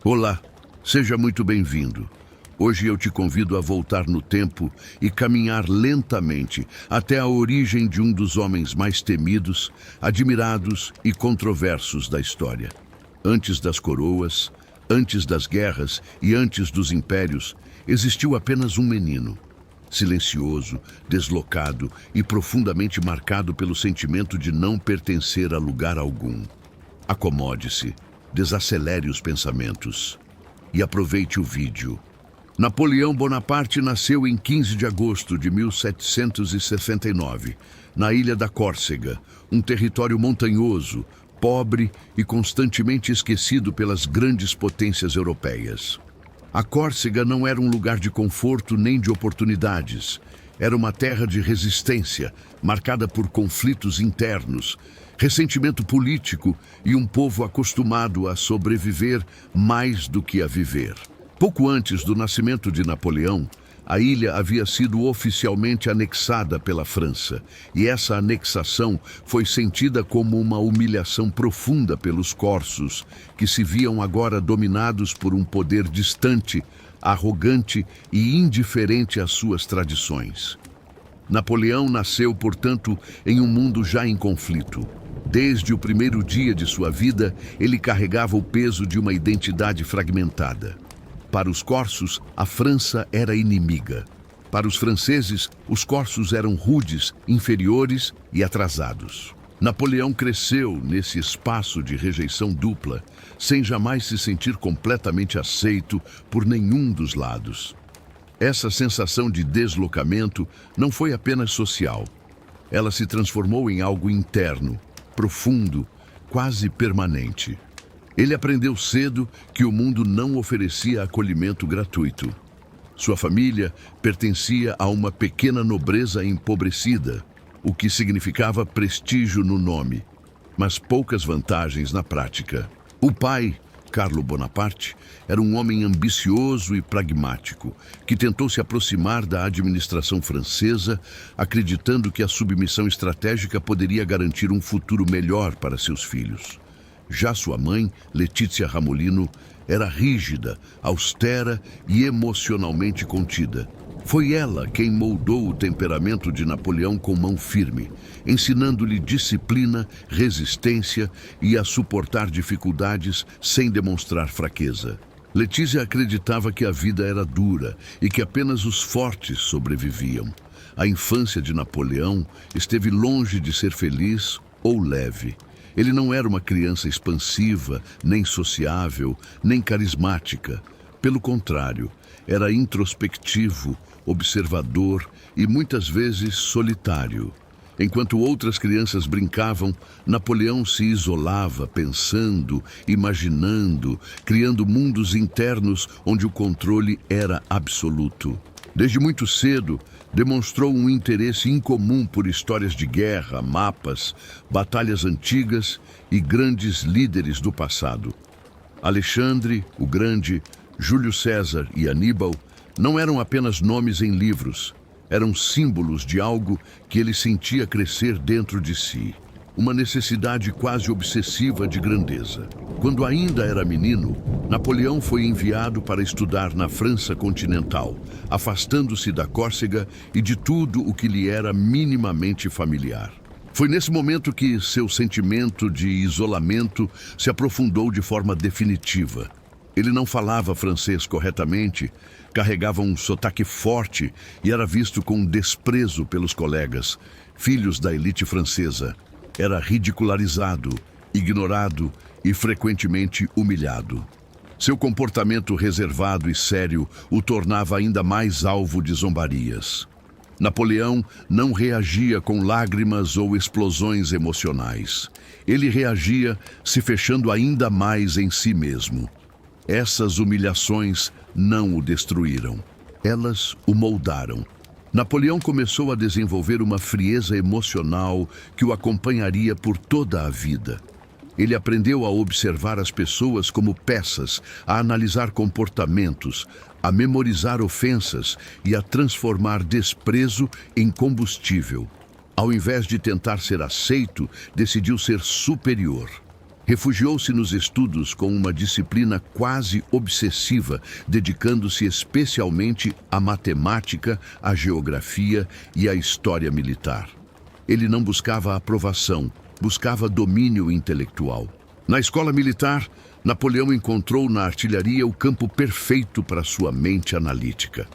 Olá, seja muito bem-vindo. Hoje eu te convido a voltar no tempo e caminhar lentamente até a origem de um dos homens mais temidos, admirados e controversos da história. Antes das coroas, antes das guerras e antes dos impérios, existiu apenas um menino. Silencioso, deslocado e profundamente marcado pelo sentimento de não pertencer a lugar algum. Acomode-se, desacelere os pensamentos e aproveite o vídeo. Napoleão Bonaparte nasceu em 15 de agosto de 1769, na ilha da Córcega, um território montanhoso, pobre e constantemente esquecido pelas grandes potências europeias. A Córcega não era um lugar de conforto nem de oportunidades. Era uma terra de resistência, marcada por conflitos internos, ressentimento político e um povo acostumado a sobreviver mais do que a viver. Pouco antes do nascimento de Napoleão, a ilha havia sido oficialmente anexada pela França, e essa anexação foi sentida como uma humilhação profunda pelos corsos, que se viam agora dominados por um poder distante, arrogante e indiferente às suas tradições. Napoleão nasceu, portanto, em um mundo já em conflito. Desde o primeiro dia de sua vida, ele carregava o peso de uma identidade fragmentada. Para os corsos, a França era inimiga. Para os franceses, os corsos eram rudes, inferiores e atrasados. Napoleão cresceu nesse espaço de rejeição dupla, sem jamais se sentir completamente aceito por nenhum dos lados. Essa sensação de deslocamento não foi apenas social. Ela se transformou em algo interno, profundo, quase permanente. Ele aprendeu cedo que o mundo não oferecia acolhimento gratuito. Sua família pertencia a uma pequena nobreza empobrecida, o que significava prestígio no nome, mas poucas vantagens na prática. O pai, Carlo Bonaparte, era um homem ambicioso e pragmático, que tentou se aproximar da administração francesa, acreditando que a submissão estratégica poderia garantir um futuro melhor para seus filhos. Já sua mãe, Letícia Ramolino, era rígida, austera e emocionalmente contida. Foi ela quem moldou o temperamento de Napoleão com mão firme, ensinando-lhe disciplina, resistência e a suportar dificuldades sem demonstrar fraqueza. Letícia acreditava que a vida era dura e que apenas os fortes sobreviviam. A infância de Napoleão esteve longe de ser feliz ou leve. Ele não era uma criança expansiva, nem sociável, nem carismática. Pelo contrário, era introspectivo, observador e muitas vezes solitário. Enquanto outras crianças brincavam, Napoleão se isolava, pensando, imaginando, criando mundos internos onde o controle era absoluto. Desde muito cedo, demonstrou um interesse incomum por histórias de guerra, mapas, batalhas antigas e grandes líderes do passado. Alexandre, o Grande, Júlio César e Aníbal não eram apenas nomes em livros, eram símbolos de algo que ele sentia crescer dentro de si. Uma necessidade quase obsessiva de grandeza. Quando ainda era menino, Napoleão foi enviado para estudar na França continental, afastando-se da Córcega e de tudo o que lhe era minimamente familiar. Foi nesse momento que seu sentimento de isolamento se aprofundou de forma definitiva. Ele não falava francês corretamente, carregava um sotaque forte e era visto com desprezo pelos colegas, filhos da elite francesa. Era ridicularizado, ignorado e frequentemente humilhado. Seu comportamento reservado e sério o tornava ainda mais alvo de zombarias. Napoleão não reagia com lágrimas ou explosões emocionais. Ele reagia se fechando ainda mais em si mesmo. Essas humilhações não o destruíram. Elas o moldaram. Napoleão começou a desenvolver uma frieza emocional que o acompanharia por toda a vida. Ele aprendeu a observar as pessoas como peças, a analisar comportamentos, a memorizar ofensas e a transformar desprezo em combustível. Ao invés de tentar ser aceito, decidiu ser superior. Refugiou-se nos estudos com uma disciplina quase obsessiva, dedicando-se especialmente à matemática, à geografia e à história militar. Ele não buscava aprovação, buscava domínio intelectual. Na escola militar, Napoleão encontrou na artilharia o campo perfeito para sua mente analítica.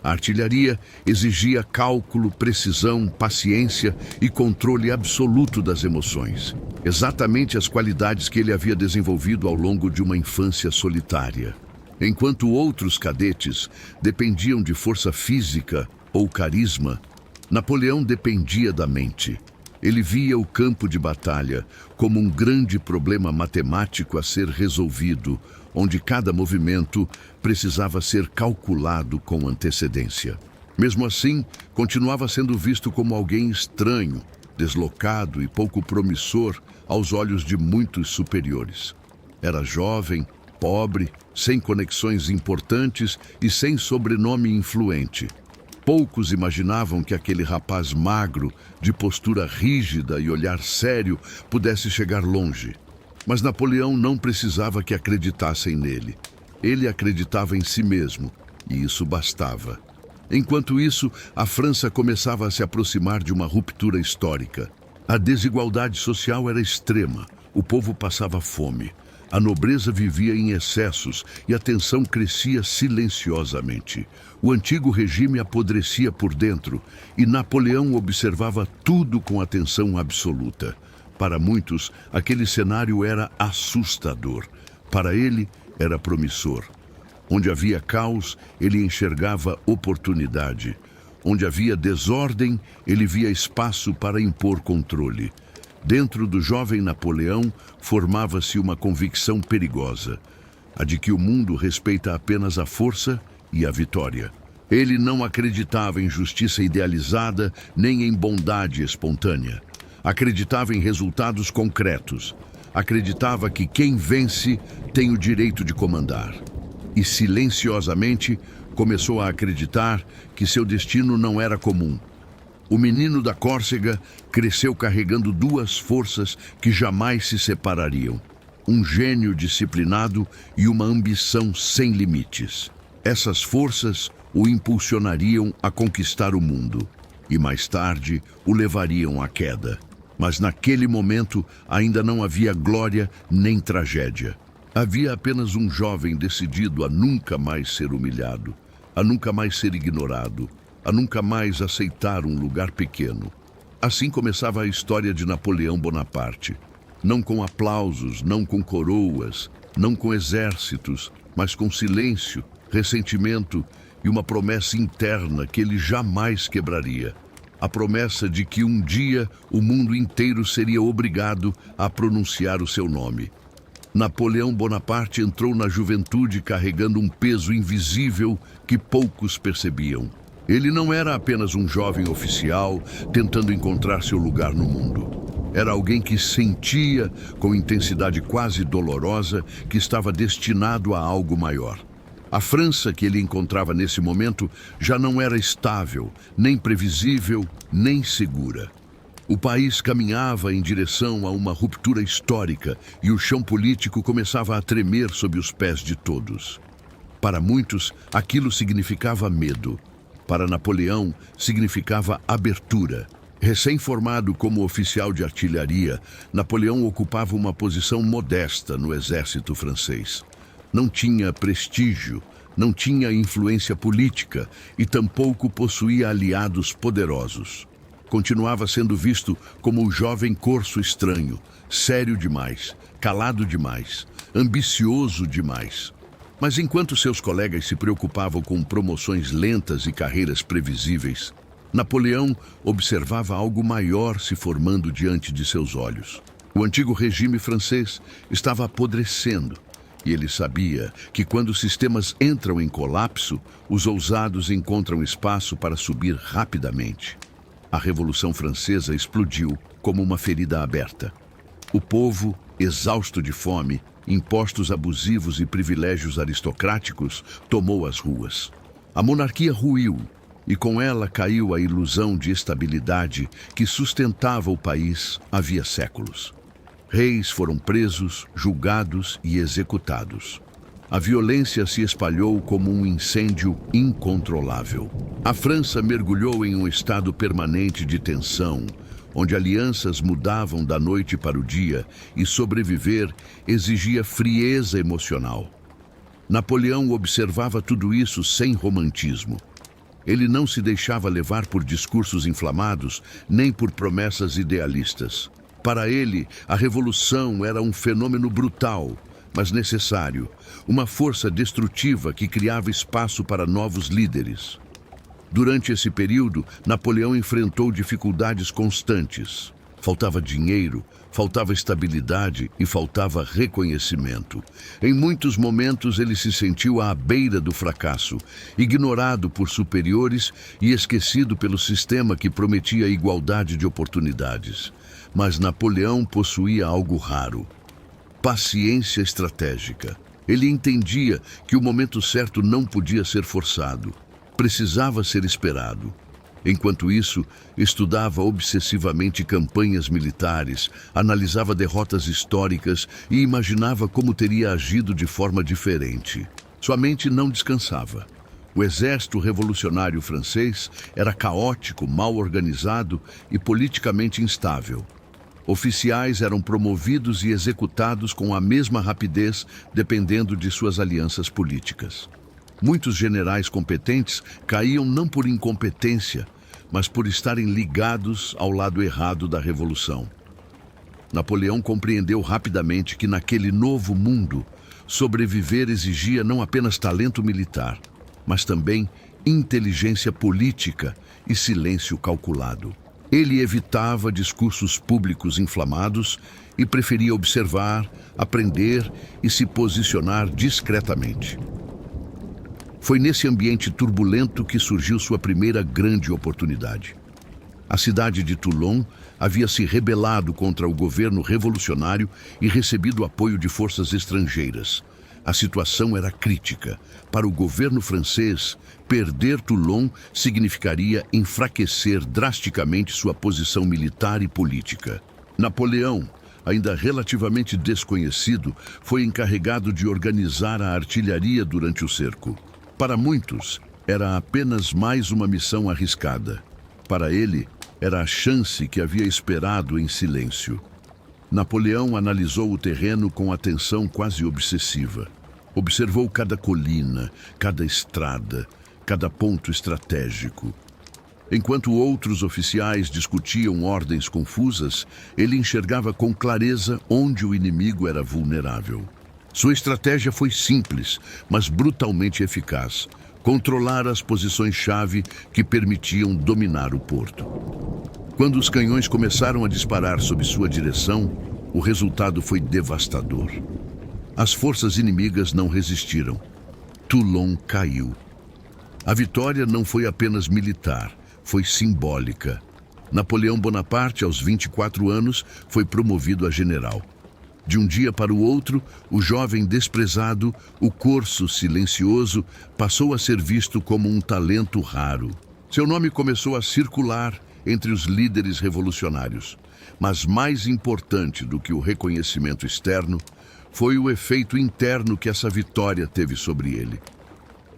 A artilharia exigia cálculo, precisão, paciência e controle absoluto das emoções. Exatamente as qualidades que ele havia desenvolvido ao longo de uma infância solitária. Enquanto outros cadetes dependiam de força física ou carisma, Napoleão dependia da mente. Ele via o campo de batalha como um grande problema matemático a ser resolvido, onde cada movimento precisava ser calculado com antecedência. Mesmo assim, continuava sendo visto como alguém estranho, deslocado e pouco promissor aos olhos de muitos superiores. Era jovem, pobre, sem conexões importantes e sem sobrenome influente. Poucos imaginavam que aquele rapaz magro, de postura rígida e olhar sério, pudesse chegar longe. Mas Napoleão não precisava que acreditassem nele. Ele acreditava em si mesmo, e isso bastava. Enquanto isso, a França começava a se aproximar de uma ruptura histórica. A desigualdade social era extrema, o povo passava fome. A nobreza vivia em excessos e a tensão crescia silenciosamente. O antigo regime apodrecia por dentro e Napoleão observava tudo com atenção absoluta. Para muitos, aquele cenário era assustador. Para ele, era promissor. Onde havia caos, ele enxergava oportunidade. Onde havia desordem, ele via espaço para impor controle. Dentro do jovem Napoleão formava-se uma convicção perigosa, a de que o mundo respeita apenas a força e a vitória. Ele não acreditava em justiça idealizada nem em bondade espontânea. Acreditava em resultados concretos. Acreditava que quem vence tem o direito de comandar. E silenciosamente começou a acreditar que seu destino não era comum. O menino da Córcega cresceu carregando duas forças que jamais se separariam: um gênio disciplinado e uma ambição sem limites. Essas forças o impulsionariam a conquistar o mundo e mais tarde o levariam à queda. Mas naquele momento ainda não havia glória nem tragédia. Havia apenas um jovem decidido a nunca mais ser humilhado, a nunca mais ser ignorado, a nunca mais aceitar um lugar pequeno. Assim começava a história de Napoleão Bonaparte. Não com aplausos, não com coroas, não com exércitos, mas com silêncio, ressentimento e uma promessa interna que ele jamais quebraria. A promessa de que um dia o mundo inteiro seria obrigado a pronunciar o seu nome. Napoleão Bonaparte entrou na juventude carregando um peso invisível que poucos percebiam. Ele não era apenas um jovem oficial tentando encontrar seu lugar no mundo. Era alguém que sentia, com intensidade quase dolorosa, que estava destinado a algo maior. A França que ele encontrava nesse momento já não era estável, nem previsível, nem segura. O país caminhava em direção a uma ruptura histórica e o chão político começava a tremer sob os pés de todos. Para muitos, aquilo significava medo. Para Napoleão, significava abertura. Recém-formado como oficial de artilharia, Napoleão ocupava uma posição modesta no exército francês. Não tinha prestígio, não tinha influência política e tampouco possuía aliados poderosos. Continuava sendo visto como um jovem corso estranho, sério demais, calado demais, ambicioso demais. Mas enquanto seus colegas se preocupavam com promoções lentas e carreiras previsíveis, Napoleão observava algo maior se formando diante de seus olhos. O antigo regime francês estava apodrecendo, e ele sabia que quando os sistemas entram em colapso, os ousados encontram espaço para subir rapidamente. A Revolução Francesa explodiu como uma ferida aberta. O povo, exausto de fome, impostos abusivos e privilégios aristocráticos, tomou as ruas. A monarquia ruiu, e com ela caiu a ilusão de estabilidade que sustentava o país havia séculos. Reis foram presos, julgados e executados. A violência se espalhou como um incêndio incontrolável. A França mergulhou em um estado permanente de tensão, onde alianças mudavam da noite para o dia e sobreviver exigia frieza emocional. Napoleão observava tudo isso sem romantismo. Ele não se deixava levar por discursos inflamados, nem por promessas idealistas. Para ele, a revolução era um fenômeno brutal, mas necessário, uma força destrutiva que criava espaço para novos líderes. Durante esse período, Napoleão enfrentou dificuldades constantes. Faltava dinheiro, faltava estabilidade e faltava reconhecimento. Em muitos momentos ele se sentiu à beira do fracasso, ignorado por superiores e esquecido pelo sistema que prometia igualdade de oportunidades. Mas Napoleão possuía algo raro: paciência estratégica. Ele entendia que o momento certo não podia ser forçado, precisava ser esperado. Enquanto isso, estudava obsessivamente campanhas militares, analisava derrotas históricas e imaginava como teria agido de forma diferente. Sua mente não descansava. O exército revolucionário francês era caótico, mal organizado e politicamente instável. Oficiais eram promovidos e executados com a mesma rapidez, dependendo de suas alianças políticas. Muitos generais competentes caíam não por incompetência, mas por estarem ligados ao lado errado da revolução. Napoleão compreendeu rapidamente que naquele novo mundo, sobreviver exigia não apenas talento militar, mas também inteligência política e silêncio calculado. Ele evitava discursos públicos inflamados e preferia observar, aprender e se posicionar discretamente. Foi nesse ambiente turbulento que surgiu sua primeira grande oportunidade. A cidade de Toulon havia se rebelado contra o governo revolucionário e recebido apoio de forças estrangeiras. A situação era crítica. Para o governo francês, perder Toulon significaria enfraquecer drasticamente sua posição militar e política. Napoleão, ainda relativamente desconhecido, foi encarregado de organizar a artilharia durante o cerco. Para muitos, era apenas mais uma missão arriscada. Para ele, era a chance que havia esperado em silêncio. Napoleão analisou o terreno com atenção quase obsessiva. Observou cada colina, cada estrada, cada ponto estratégico. Enquanto outros oficiais discutiam ordens confusas, ele enxergava com clareza onde o inimigo era vulnerável. Sua estratégia foi simples, mas brutalmente eficaz: controlar as posições-chave que permitiam dominar o porto. Quando os canhões começaram a disparar sob sua direção, o resultado foi devastador. As forças inimigas não resistiram. Toulon caiu. A vitória não foi apenas militar, foi simbólica. Napoleão Bonaparte, aos 24 anos, foi promovido a general. De um dia para o outro, o jovem desprezado, o corso silencioso, passou a ser visto como um talento raro. Seu nome começou a circular entre os líderes revolucionários. Mas mais importante do que o reconhecimento externo, foi o efeito interno que essa vitória teve sobre ele.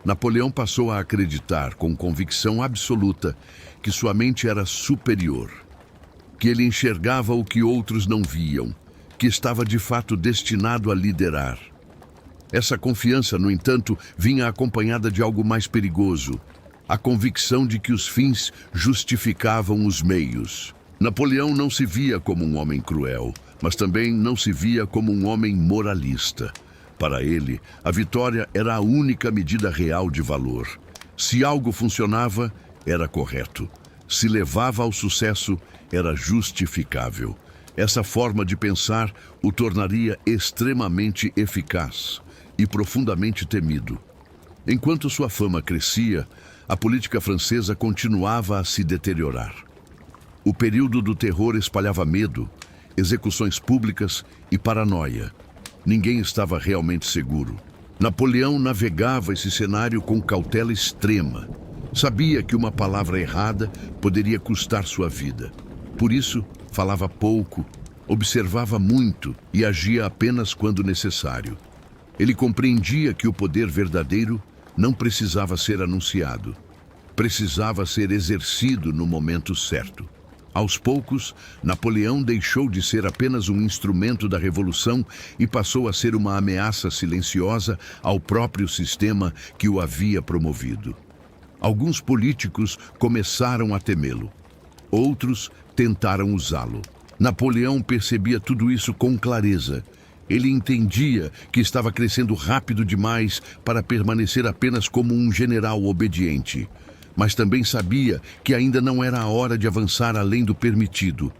Napoleão passou a acreditar com convicção absoluta que sua mente era superior, que ele enxergava o que outros não viam, que estava de fato destinado a liderar. Essa confiança, no entanto, vinha acompanhada de algo mais perigoso: a convicção de que os fins justificavam os meios. Napoleão não se via como um homem cruel, mas também não se via como um homem moralista. Para ele, a vitória era a única medida real de valor. Se algo funcionava, era correto. Se levava ao sucesso, era justificável. Essa forma de pensar o tornaria extremamente eficaz e profundamente temido. Enquanto sua fama crescia, a política francesa continuava a se deteriorar. O período do terror espalhava medo, execuções públicas e paranoia. Ninguém estava realmente seguro. Napoleão navegava esse cenário com cautela extrema. Sabia que uma palavra errada poderia custar sua vida. Por isso, falava pouco, Observava muito e agia apenas quando necessário. Ele compreendia que o poder verdadeiro não precisava ser anunciado. Precisava ser exercido no momento certo. Aos poucos, Napoleão deixou de ser apenas um instrumento da revolução e passou a ser uma ameaça silenciosa ao próprio sistema que o havia promovido. Alguns políticos começaram a temê-lo. Outros tentaram usá-lo. Napoleão percebia tudo isso com clareza. Ele entendia que estava crescendo rápido demais para permanecer apenas como um general obediente. Mas também sabia que ainda não era a hora de avançar além do permitido.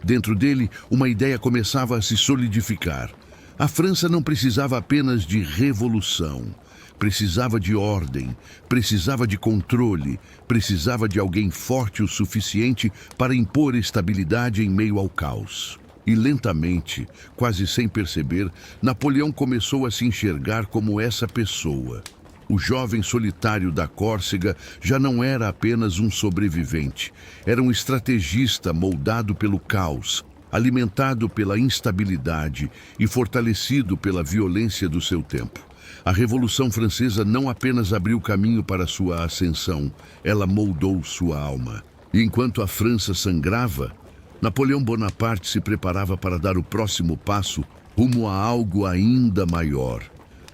Dentro dele, uma ideia começava a se solidificar. A França não precisava apenas de revolução. Precisava de ordem, precisava de controle, precisava de alguém forte o suficiente para impor estabilidade em meio ao caos. E lentamente, quase sem perceber, Napoleão começou a se enxergar como essa pessoa. O jovem solitário da Córcega já não era apenas um sobrevivente. Era um estrategista moldado pelo caos, alimentado pela instabilidade e fortalecido pela violência do seu tempo. A Revolução Francesa não apenas abriu caminho para sua ascensão, ela moldou sua alma. E enquanto a França sangrava, Napoleão Bonaparte se preparava para dar o próximo passo rumo a algo ainda maior.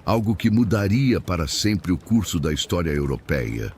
Algo que mudaria para sempre o curso da história europeia.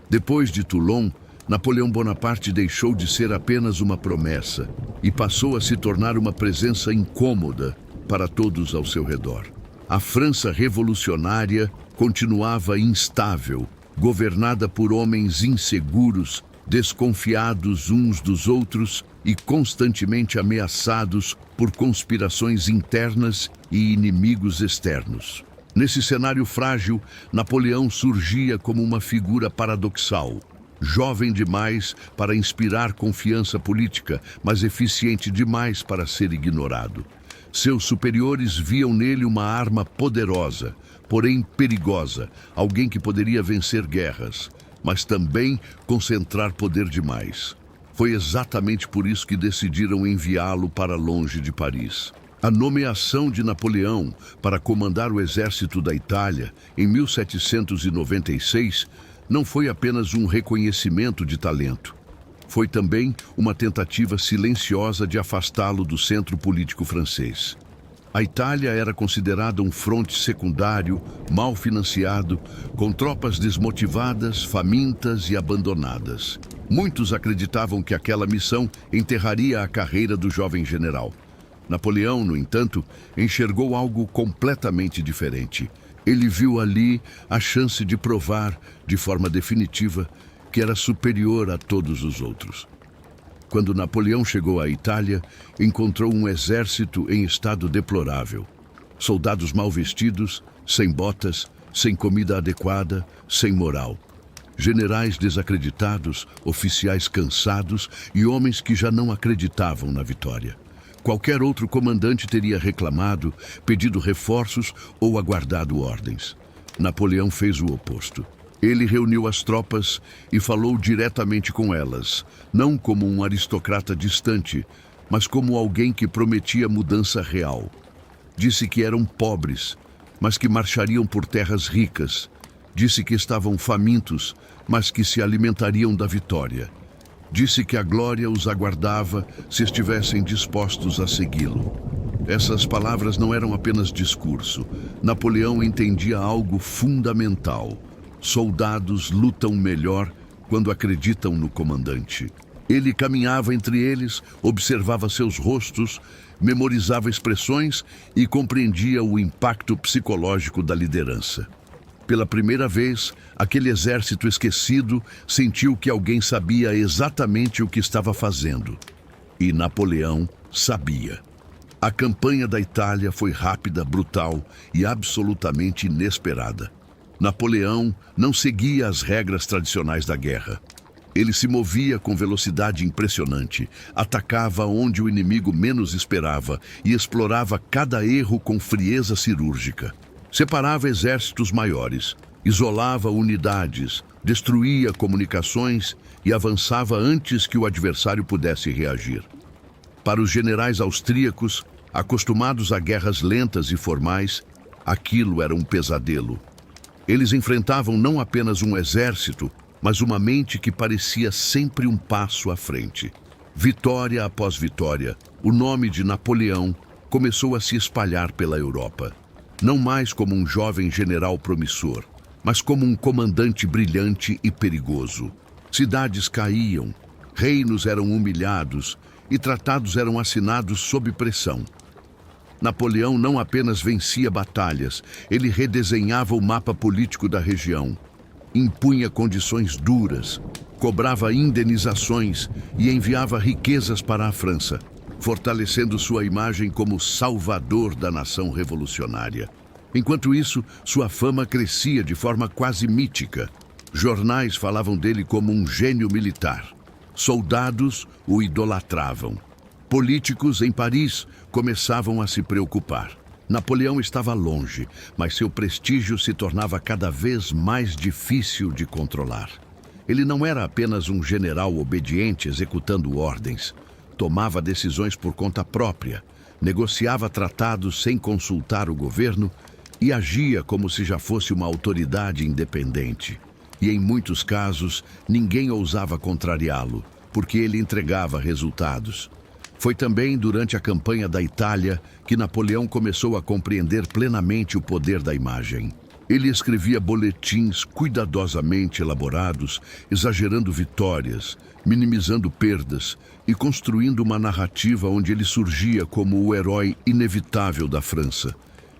Depois de Toulon, Napoleão Bonaparte deixou de ser apenas uma promessa e passou a se tornar uma presença incômoda para todos ao seu redor. A França revolucionária continuava instável, governada por homens inseguros, desconfiados uns dos outros e constantemente ameaçados por conspirações internas e inimigos externos. Nesse cenário frágil, Napoleão surgia como uma figura paradoxal. Jovem demais para inspirar confiança política, mas eficiente demais para ser ignorado. Seus superiores viam nele uma arma poderosa, porém perigosa, alguém que poderia vencer guerras, mas também concentrar poder demais. Foi exatamente por isso que decidiram enviá-lo para longe de Paris. A nomeação de Napoleão para comandar o exército da Itália em 1796 não foi apenas um reconhecimento de talento. Foi também uma tentativa silenciosa de afastá-lo do centro político francês. A Itália era considerada um fronte secundário, mal financiado, com tropas desmotivadas, famintas e abandonadas. Muitos acreditavam que aquela missão enterraria a carreira do jovem general. Napoleão, no entanto, enxergou algo completamente diferente. Ele viu ali a chance de provar, de forma definitiva, que era superior a todos os outros. Quando Napoleão chegou à Itália, encontrou um exército em estado deplorável. Soldados mal vestidos, sem botas, sem comida adequada, sem moral. Generais desacreditados, oficiais cansados e homens que já não acreditavam na vitória. Qualquer outro comandante teria reclamado, pedido reforços ou aguardado ordens. Napoleão fez o oposto. Ele reuniu as tropas e falou diretamente com elas, não como um aristocrata distante, mas como alguém que prometia mudança real. Disse que eram pobres, mas que marchariam por terras ricas. Disse que estavam famintos, mas que se alimentariam da vitória. Disse que a glória os aguardava se estivessem dispostos a segui-lo. Essas palavras não eram apenas discurso. Napoleão entendia algo fundamental. Soldados lutam melhor quando acreditam no comandante. Ele caminhava entre eles, observava seus rostos, memorizava expressões e compreendia o impacto psicológico da liderança. Pela primeira vez, aquele exército esquecido sentiu que alguém sabia exatamente o que estava fazendo. E Napoleão sabia. A campanha da Itália foi rápida, brutal e absolutamente inesperada. Napoleão não seguia as regras tradicionais da guerra. Ele se movia com velocidade impressionante, atacava onde o inimigo menos esperava e explorava cada erro com frieza cirúrgica. Separava exércitos maiores, isolava unidades, destruía comunicações e avançava antes que o adversário pudesse reagir. Para os generais austríacos, acostumados a guerras lentas e formais, aquilo era um pesadelo. Eles enfrentavam não apenas um exército, mas uma mente que parecia sempre um passo à frente. Vitória após vitória, o nome de Napoleão começou a se espalhar pela Europa. Não mais como um jovem general promissor, mas como um comandante brilhante e perigoso. Cidades caíam, reinos eram humilhados e tratados eram assinados sob pressão. Napoleão não apenas vencia batalhas, ele redesenhava o mapa político da região. Impunha condições duras, cobrava indenizações e enviava riquezas para a França, fortalecendo sua imagem como salvador da nação revolucionária. Enquanto isso, sua fama crescia de forma quase mítica. Jornais falavam dele como um gênio militar. Soldados o idolatravam. Políticos em Paris começavam a se preocupar. Napoleão estava longe, mas seu prestígio se tornava cada vez mais difícil de controlar. Ele não era apenas um general obediente executando ordens. Tomava decisões por conta própria, negociava tratados sem consultar o governo e agia como se já fosse uma autoridade independente. E em muitos casos, ninguém ousava contrariá-lo, porque ele entregava resultados. Foi também durante a campanha da Itália que Napoleão começou a compreender plenamente o poder da imagem. Ele escrevia boletins cuidadosamente elaborados, exagerando vitórias, minimizando perdas e construindo uma narrativa onde ele surgia como o herói inevitável da França.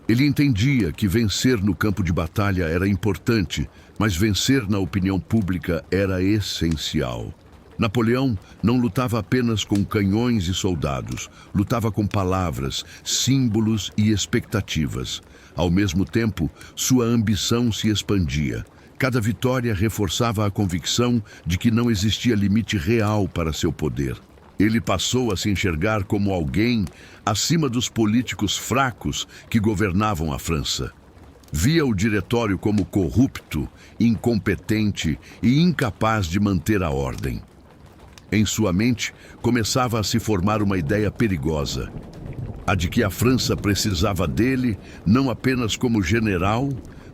Ele entendia que vencer no campo de batalha era importante, mas vencer na opinião pública era essencial. Napoleão não lutava apenas com canhões e soldados, lutava com palavras, símbolos e expectativas. Ao mesmo tempo, sua ambição se expandia. Cada vitória reforçava a convicção de que não existia limite real para seu poder. Ele passou a se enxergar como alguém acima dos políticos fracos que governavam a França. Via o diretório como corrupto, incompetente e incapaz de manter a ordem. Em sua mente, começava a se formar uma ideia perigosa, a de que a França precisava dele não apenas como general,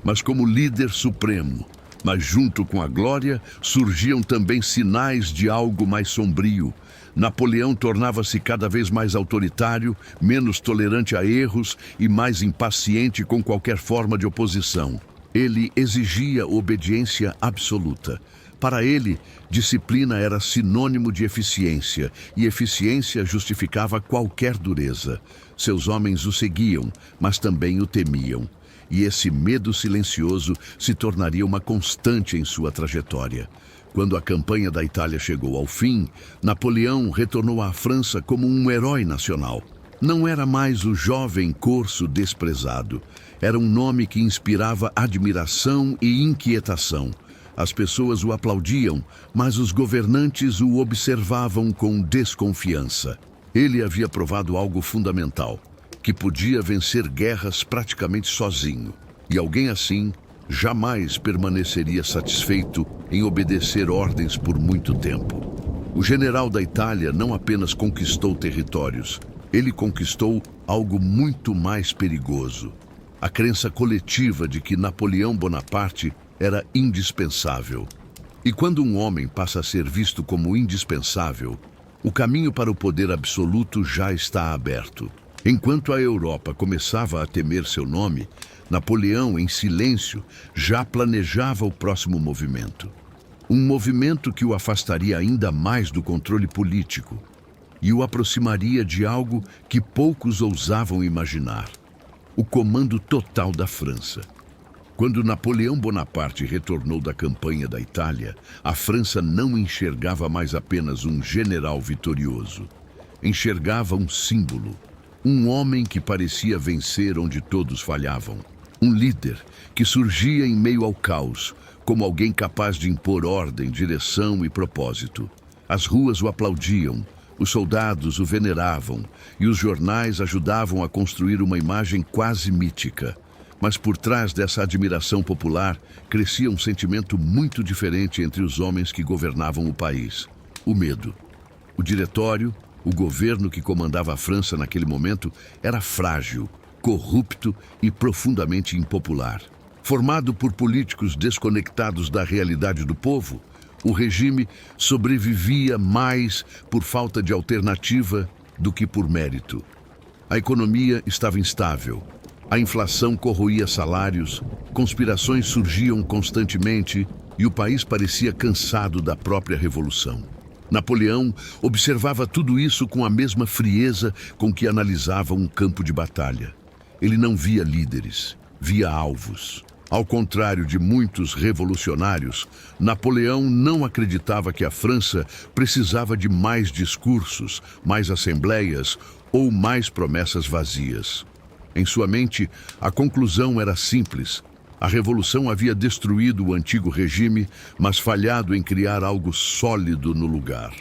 mas como líder supremo. Mas junto com a glória, surgiam também sinais de algo mais sombrio. Napoleão tornava-se cada vez mais autoritário, menos tolerante a erros e mais impaciente com qualquer forma de oposição. Ele exigia obediência absoluta. Para ele, disciplina era sinônimo de eficiência, e eficiência justificava qualquer dureza. Seus homens o seguiam, mas também o temiam. E esse medo silencioso se tornaria uma constante em sua trajetória. Quando a campanha da Itália chegou ao fim, Napoleão retornou à França como um herói nacional. Não era mais o jovem corso desprezado. Era um nome que inspirava admiração e inquietação. As pessoas o aplaudiam, mas os governantes o observavam com desconfiança. Ele havia provado algo fundamental, que podia vencer guerras praticamente sozinho. E alguém assim jamais permaneceria satisfeito em obedecer ordens por muito tempo. O general da Itália não apenas conquistou territórios, ele conquistou algo muito mais perigoso. A crença coletiva de que Napoleão Bonaparte era indispensável. E quando um homem passa a ser visto como indispensável, o caminho para o poder absoluto já está aberto. Enquanto a Europa começava a temer seu nome, Napoleão, em silêncio, já planejava o próximo movimento. Um movimento que o afastaria ainda mais do controle político e o aproximaria de algo que poucos ousavam imaginar: o comando total da França. Quando Napoleão Bonaparte retornou da campanha da Itália, a França não enxergava mais apenas um general vitorioso. Enxergava um símbolo, um homem que parecia vencer onde todos falhavam. Um líder que surgia em meio ao caos, como alguém capaz de impor ordem, direção e propósito. As ruas o aplaudiam, os soldados o veneravam e os jornais ajudavam a construir uma imagem quase mítica. Mas por trás dessa admiração popular, crescia um sentimento muito diferente entre os homens que governavam o país: o medo. O diretório, O governo que comandava a França naquele momento era frágil, corrupto e profundamente impopular. Formado por políticos desconectados da realidade do povo, o regime sobrevivia mais por falta de alternativa do que por mérito. A economia estava instável, a inflação corroía salários, conspirações surgiam constantemente e o país parecia cansado da própria revolução. Napoleão observava tudo isso com a mesma frieza com que analisava um campo de batalha. Ele não via líderes, via alvos. Ao contrário de muitos revolucionários, Napoleão não acreditava que a França precisava de mais discursos, mais assembleias ou mais promessas vazias. Em sua mente, a conclusão era simples. A revolução havia destruído o antigo regime, mas falhado em criar algo sólido no lugar.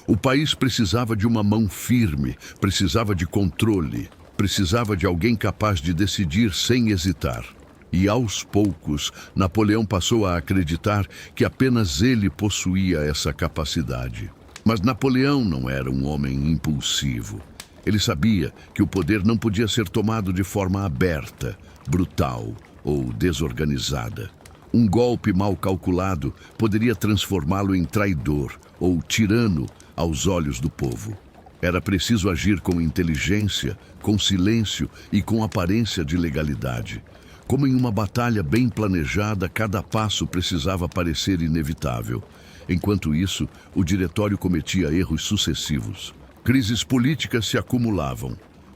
O país precisava de uma mão firme, precisava de controle, precisava de alguém capaz de decidir sem hesitar. E aos poucos, Napoleão passou a acreditar que apenas ele possuía essa capacidade. Mas Napoleão não era um homem impulsivo. Ele sabia que o poder não podia ser tomado de forma aberta, brutal ou desorganizada. Um golpe mal calculado poderia transformá-lo em traidor ou tirano aos olhos do povo. Era preciso agir com inteligência, com silêncio e com aparência de legalidade. Como em uma batalha bem planejada, cada passo precisava parecer inevitável. Enquanto isso, o diretório cometia erros sucessivos. Crises políticas se acumulavam.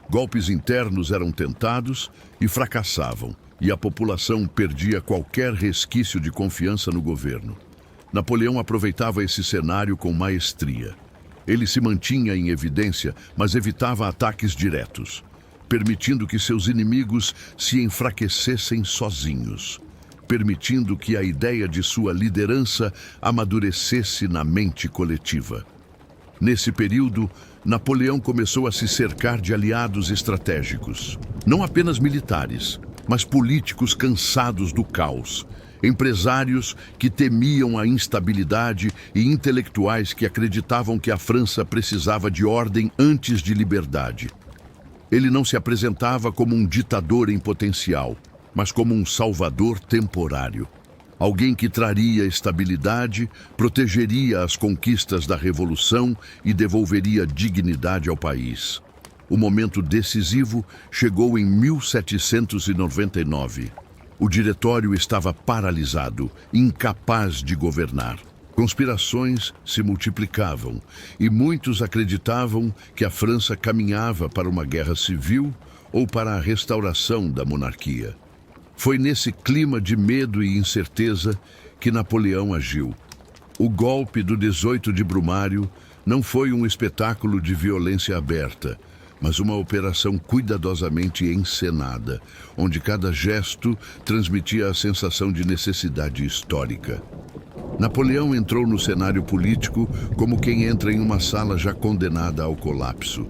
Golpes internos eram tentados e fracassavam, e a população perdia qualquer resquício de confiança no governo. Napoleão aproveitava esse cenário com maestria. Ele se mantinha em evidência, mas evitava ataques diretos, permitindo que seus inimigos se enfraquecessem sozinhos, permitindo que a ideia de sua liderança amadurecesse na mente coletiva. Nesse período, Napoleão começou a se cercar de aliados estratégicos, não apenas militares, mas políticos cansados do caos, empresários que temiam a instabilidade e intelectuais que acreditavam que a França precisava de ordem antes de liberdade. Ele não se apresentava como um ditador em potencial, mas como um salvador temporário. Alguém que traria estabilidade, protegeria as conquistas da Revolução e devolveria dignidade ao país. O momento decisivo chegou em 1799. O diretório estava paralisado, incapaz de governar. Conspirações se multiplicavam e muitos acreditavam que a França caminhava para uma guerra civil ou para a restauração da monarquia. Foi nesse clima de medo e incerteza que Napoleão agiu. O golpe do 18 de Brumário não foi um espetáculo de violência aberta, mas uma operação cuidadosamente encenada, onde cada gesto transmitia a sensação de necessidade histórica. Napoleão entrou no cenário político como quem entra em uma sala já condenada ao colapso.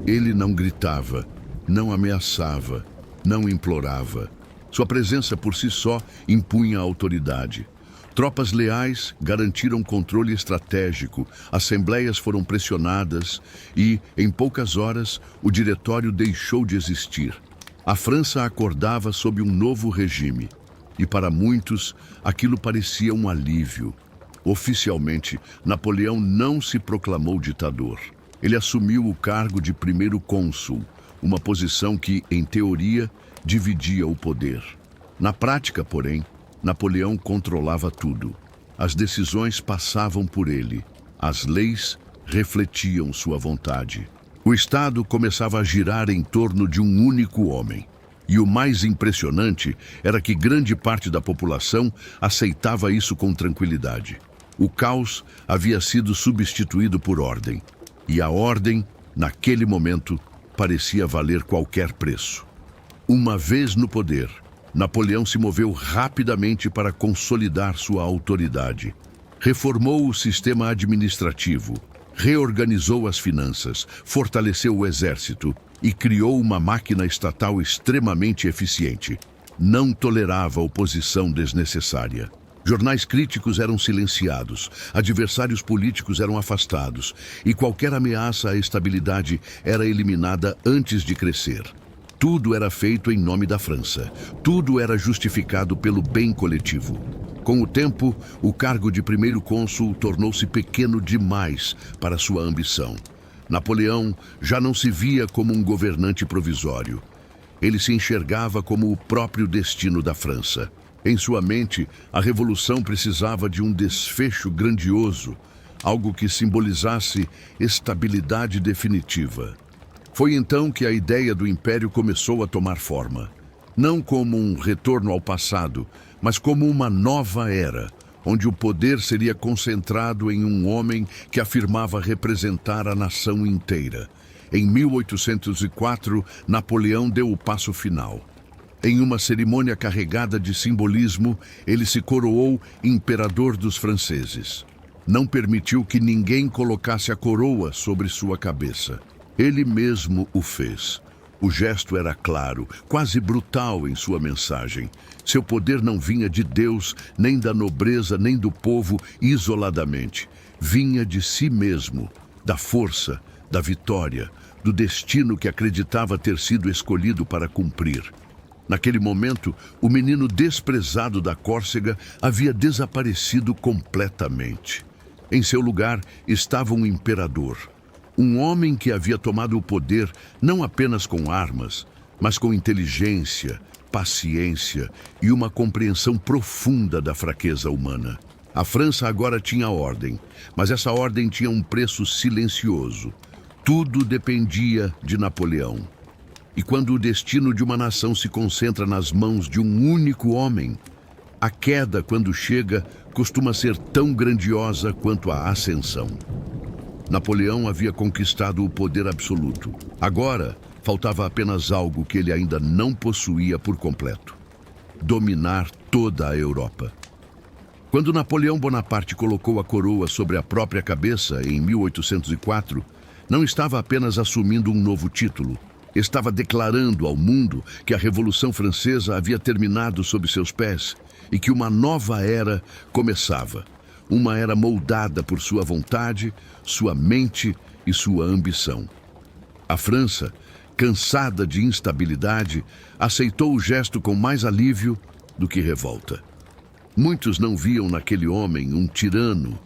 Ele não gritava, não ameaçava, não implorava. Sua presença por si só impunha autoridade. Tropas leais garantiram controle estratégico, assembleias foram pressionadas e, em poucas horas, o diretório deixou de existir. A França acordava sob um novo regime. E para muitos, aquilo parecia um alívio. Oficialmente, Napoleão não se proclamou ditador. Ele assumiu o cargo de primeiro cônsul, uma posição que, em teoria, dividia o poder. Na prática, porém, Napoleão controlava tudo. As decisões passavam por ele. As leis refletiam sua vontade. O Estado começava a girar em torno de um único homem. E o mais impressionante era que grande parte da população aceitava isso com tranquilidade. O caos havia sido substituído por ordem. E a ordem, naquele momento, parecia valer qualquer preço. Uma vez no poder, Napoleão se moveu rapidamente para consolidar sua autoridade. Reformou o sistema administrativo, reorganizou as finanças, fortaleceu o exército e criou uma máquina estatal extremamente eficiente. Não tolerava oposição desnecessária. Jornais críticos eram silenciados, adversários políticos eram afastados e qualquer ameaça à estabilidade era eliminada antes de crescer. Tudo era feito em nome da França. Tudo era justificado pelo bem coletivo. Com o tempo, o cargo de primeiro cônsul tornou-se pequeno demais para sua ambição. Napoleão já não se via como um governante provisório. Ele se enxergava como o próprio destino da França. Em sua mente, a revolução precisava de um desfecho grandioso, algo que simbolizasse estabilidade definitiva. Foi então que a ideia do império começou a tomar forma. Não como um retorno ao passado, mas como uma nova era, onde o poder seria concentrado em um homem que afirmava representar a nação inteira. Em 1804, Napoleão deu o passo final. Em uma cerimônia carregada de simbolismo, ele se coroou imperador dos franceses. Não permitiu que ninguém colocasse a coroa sobre sua cabeça. Ele mesmo o fez. O gesto era claro, quase brutal em sua mensagem. Seu poder não vinha de Deus, nem da nobreza, nem do povo isoladamente. Vinha de si mesmo, da força, da vitória, do destino que acreditava ter sido escolhido para cumprir. Naquele momento, o menino desprezado da Córcega havia desaparecido completamente. Em seu lugar estava um imperador. Um homem que havia tomado o poder não apenas com armas, mas com inteligência, paciência e uma compreensão profunda da fraqueza humana. A França agora tinha ordem, mas essa ordem tinha um preço silencioso. Tudo dependia de Napoleão. E quando o destino de uma nação se concentra nas mãos de um único homem, a queda, quando chega, costuma ser tão grandiosa quanto a ascensão. Napoleão havia conquistado o poder absoluto. Agora, faltava apenas algo que ele ainda não possuía por completo: dominar toda a Europa. Quando Napoleão Bonaparte colocou a coroa sobre a própria cabeça em 1804, não estava apenas assumindo um novo título. Estava declarando ao mundo que a Revolução Francesa havia terminado sob seus pés e que uma nova era começava. Uma era moldada por sua vontade, sua mente e sua ambição. A França, cansada de instabilidade, aceitou o gesto com mais alívio do que revolta. Muitos não viam naquele homem um tirano,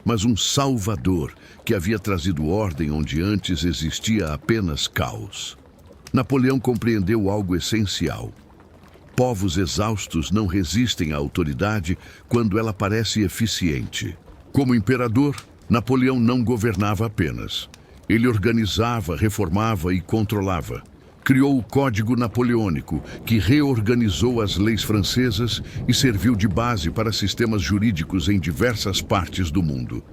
mas um salvador que havia trazido ordem onde antes existia apenas caos. Napoleão compreendeu algo essencial. Povos exaustos não resistem à autoridade quando ela parece eficiente. Como imperador, Napoleão não governava apenas. Ele organizava, reformava e controlava. Criou o Código Napoleônico, que reorganizou as leis francesas e serviu de base para sistemas jurídicos em diversas partes do mundo.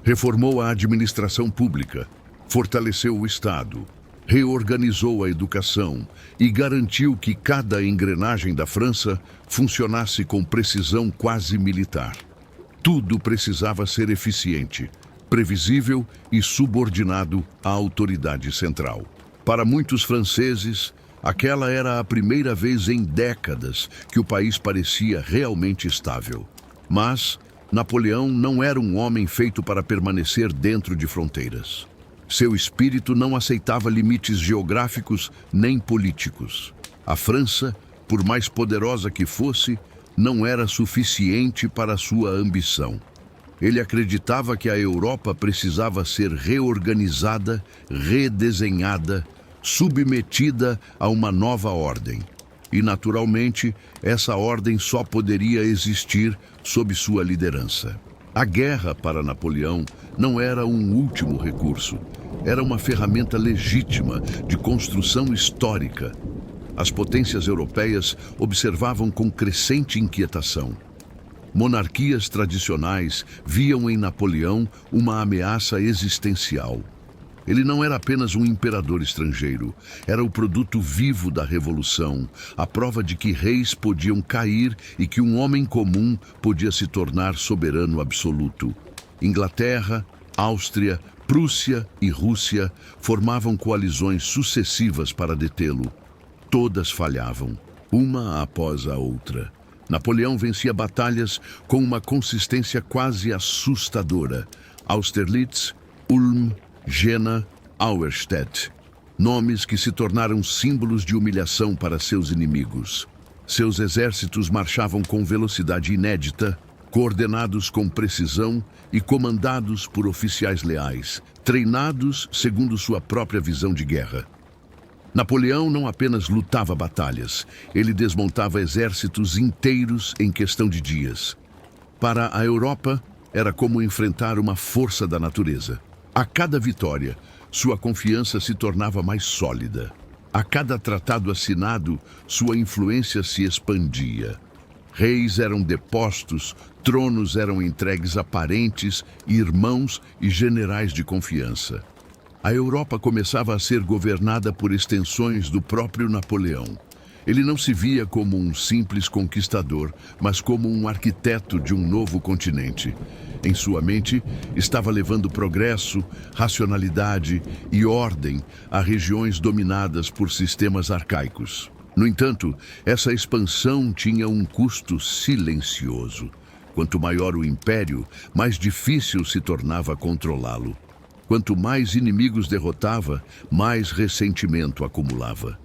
Reformou a administração pública, fortaleceu o Estado, reorganizou a educação e garantiu que cada engrenagem da França funcionasse com precisão quase militar. Tudo precisava ser eficiente, previsível e subordinado à autoridade central. Para muitos franceses, aquela era a primeira vez em décadas que o país parecia realmente estável. Mas Napoleão não era um homem feito para permanecer dentro de fronteiras. Seu espírito não aceitava limites geográficos nem políticos. A França, por mais poderosa que fosse, não era suficiente para sua ambição. Ele acreditava que a Europa precisava ser reorganizada, redesenhada, submetida a uma nova ordem. E, naturalmente, essa ordem só poderia existir sob sua liderança. A guerra, para Napoleão, não era um último recurso. Era uma ferramenta legítima de construção histórica. As potências europeias observavam com crescente inquietação. Monarquias tradicionais viam em Napoleão uma ameaça existencial. Ele não era apenas um imperador estrangeiro, era o produto vivo da Revolução, a prova de que reis podiam cair e que um homem comum podia se tornar soberano absoluto. Inglaterra, Áustria, Prússia e Rússia formavam coalizões sucessivas para detê-lo. Todas falhavam, uma após a outra. Napoleão vencia batalhas com uma consistência quase assustadora. Austerlitz, Ulm, Jena, Auerstedt. Nomes que se tornaram símbolos de humilhação para seus inimigos. Seus exércitos marchavam com velocidade inédita, coordenados com precisão e comandados por oficiais leais, treinados segundo sua própria visão de guerra. Napoleão não apenas lutava batalhas, ele desmontava exércitos inteiros em questão de dias. Para a Europa, era como enfrentar uma força da natureza. A cada vitória, sua confiança se tornava mais sólida. A cada tratado assinado, sua influência se expandia. Reis eram depostos, tronos eram entregues a parentes, irmãos e generais de confiança. A Europa começava a ser governada por extensões do próprio Napoleão. Ele não se via como um simples conquistador, mas como um arquiteto de um novo continente. Em sua mente, estava levando progresso, racionalidade e ordem a regiões dominadas por sistemas arcaicos. No entanto, essa expansão tinha um custo silencioso. Quanto maior o império, mais difícil se tornava controlá-lo. Quanto mais inimigos derrotava, mais ressentimento acumulava.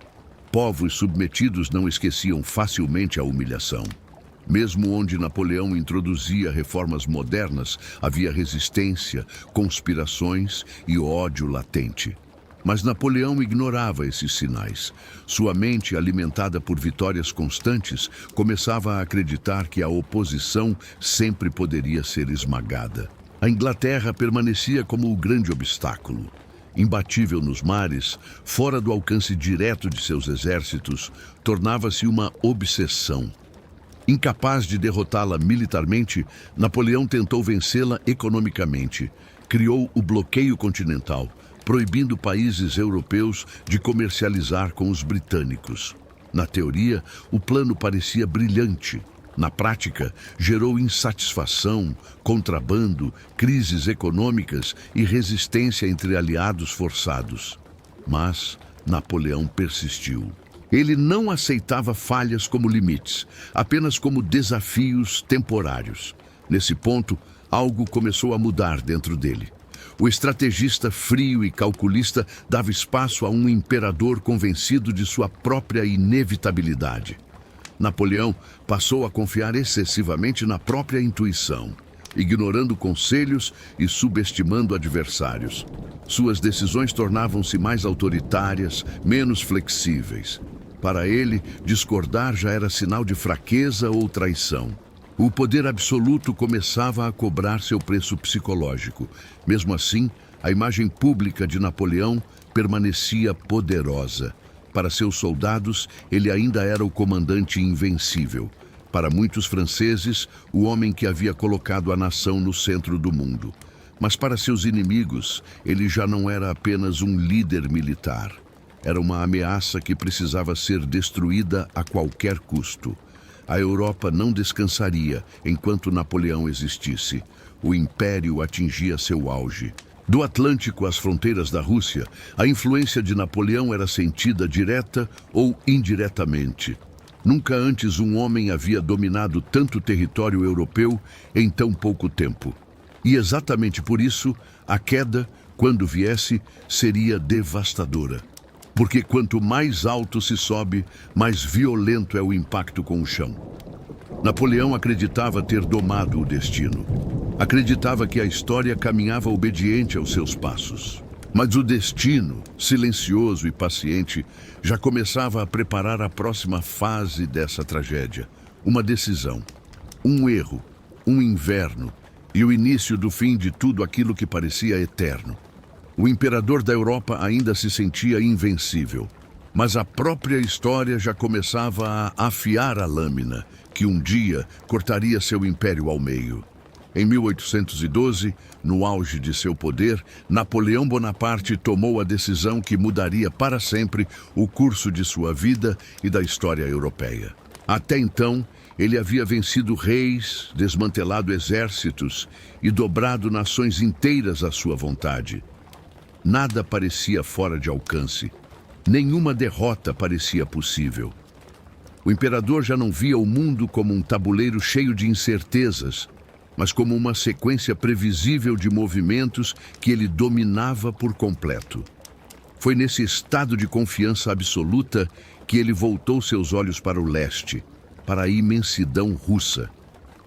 Povos submetidos não esqueciam facilmente a humilhação. Mesmo onde Napoleão introduzia reformas modernas, havia resistência, conspirações e ódio latente. Mas Napoleão ignorava esses sinais. Sua mente, alimentada por vitórias constantes, começava a acreditar que a oposição sempre poderia ser esmagada. A Inglaterra permanecia como o grande obstáculo. Imbatível nos mares, fora do alcance direto de seus exércitos, tornava-se uma obsessão. Incapaz de derrotá-la militarmente, Napoleão tentou vencê-la economicamente. Criou o bloqueio continental, proibindo países europeus de comercializar com os britânicos. Na teoria, o plano parecia brilhante. Na prática, gerou insatisfação, contrabando, crises econômicas e resistência entre aliados forçados. Mas Napoleão persistiu. Ele não aceitava falhas como limites, apenas como desafios temporários. Nesse ponto, algo começou a mudar dentro dele. O estrategista frio e calculista dava espaço a um imperador convencido de sua própria inevitabilidade. Napoleão passou a confiar excessivamente na própria intuição, ignorando conselhos e subestimando adversários. Suas decisões tornavam-se mais autoritárias, menos flexíveis. Para ele, discordar já era sinal de fraqueza ou traição. O poder absoluto começava a cobrar seu preço psicológico. Mesmo assim, a imagem pública de Napoleão permanecia poderosa. Para seus soldados, ele ainda era o comandante invencível. Para muitos franceses, o homem que havia colocado a nação no centro do mundo. Mas para seus inimigos, ele já não era apenas um líder militar. Era uma ameaça que precisava ser destruída a qualquer custo. A Europa não descansaria enquanto Napoleão existisse. O império atingia seu auge. Do Atlântico às fronteiras da Rússia, a influência de Napoleão era sentida direta ou indiretamente. Nunca antes um homem havia dominado tanto território europeu em tão pouco tempo. E exatamente por isso, a queda, quando viesse, seria devastadora. Porque quanto mais alto se sobe, mais violento é o impacto com o chão. Napoleão acreditava ter domado o destino. Acreditava que a história caminhava obediente aos seus passos. Mas o destino, silencioso e paciente, já começava a preparar a próxima fase dessa tragédia. Uma decisão, um erro, um inverno e o início do fim de tudo aquilo que parecia eterno. O imperador da Europa ainda se sentia invencível, mas a própria história já começava a afiar a lâmina, que um dia cortaria seu império ao meio. Em 1812, no auge de seu poder, Napoleão Bonaparte tomou a decisão que mudaria para sempre o curso de sua vida e da história europeia. Até então, ele havia vencido reis, desmantelado exércitos e dobrado nações inteiras à sua vontade. Nada parecia fora de alcance. Nenhuma derrota parecia possível. O imperador já não via o mundo como um tabuleiro cheio de incertezas, mas como uma sequência previsível de movimentos que ele dominava por completo. Foi nesse estado de confiança absoluta que ele voltou seus olhos para o leste, para a imensidão russa.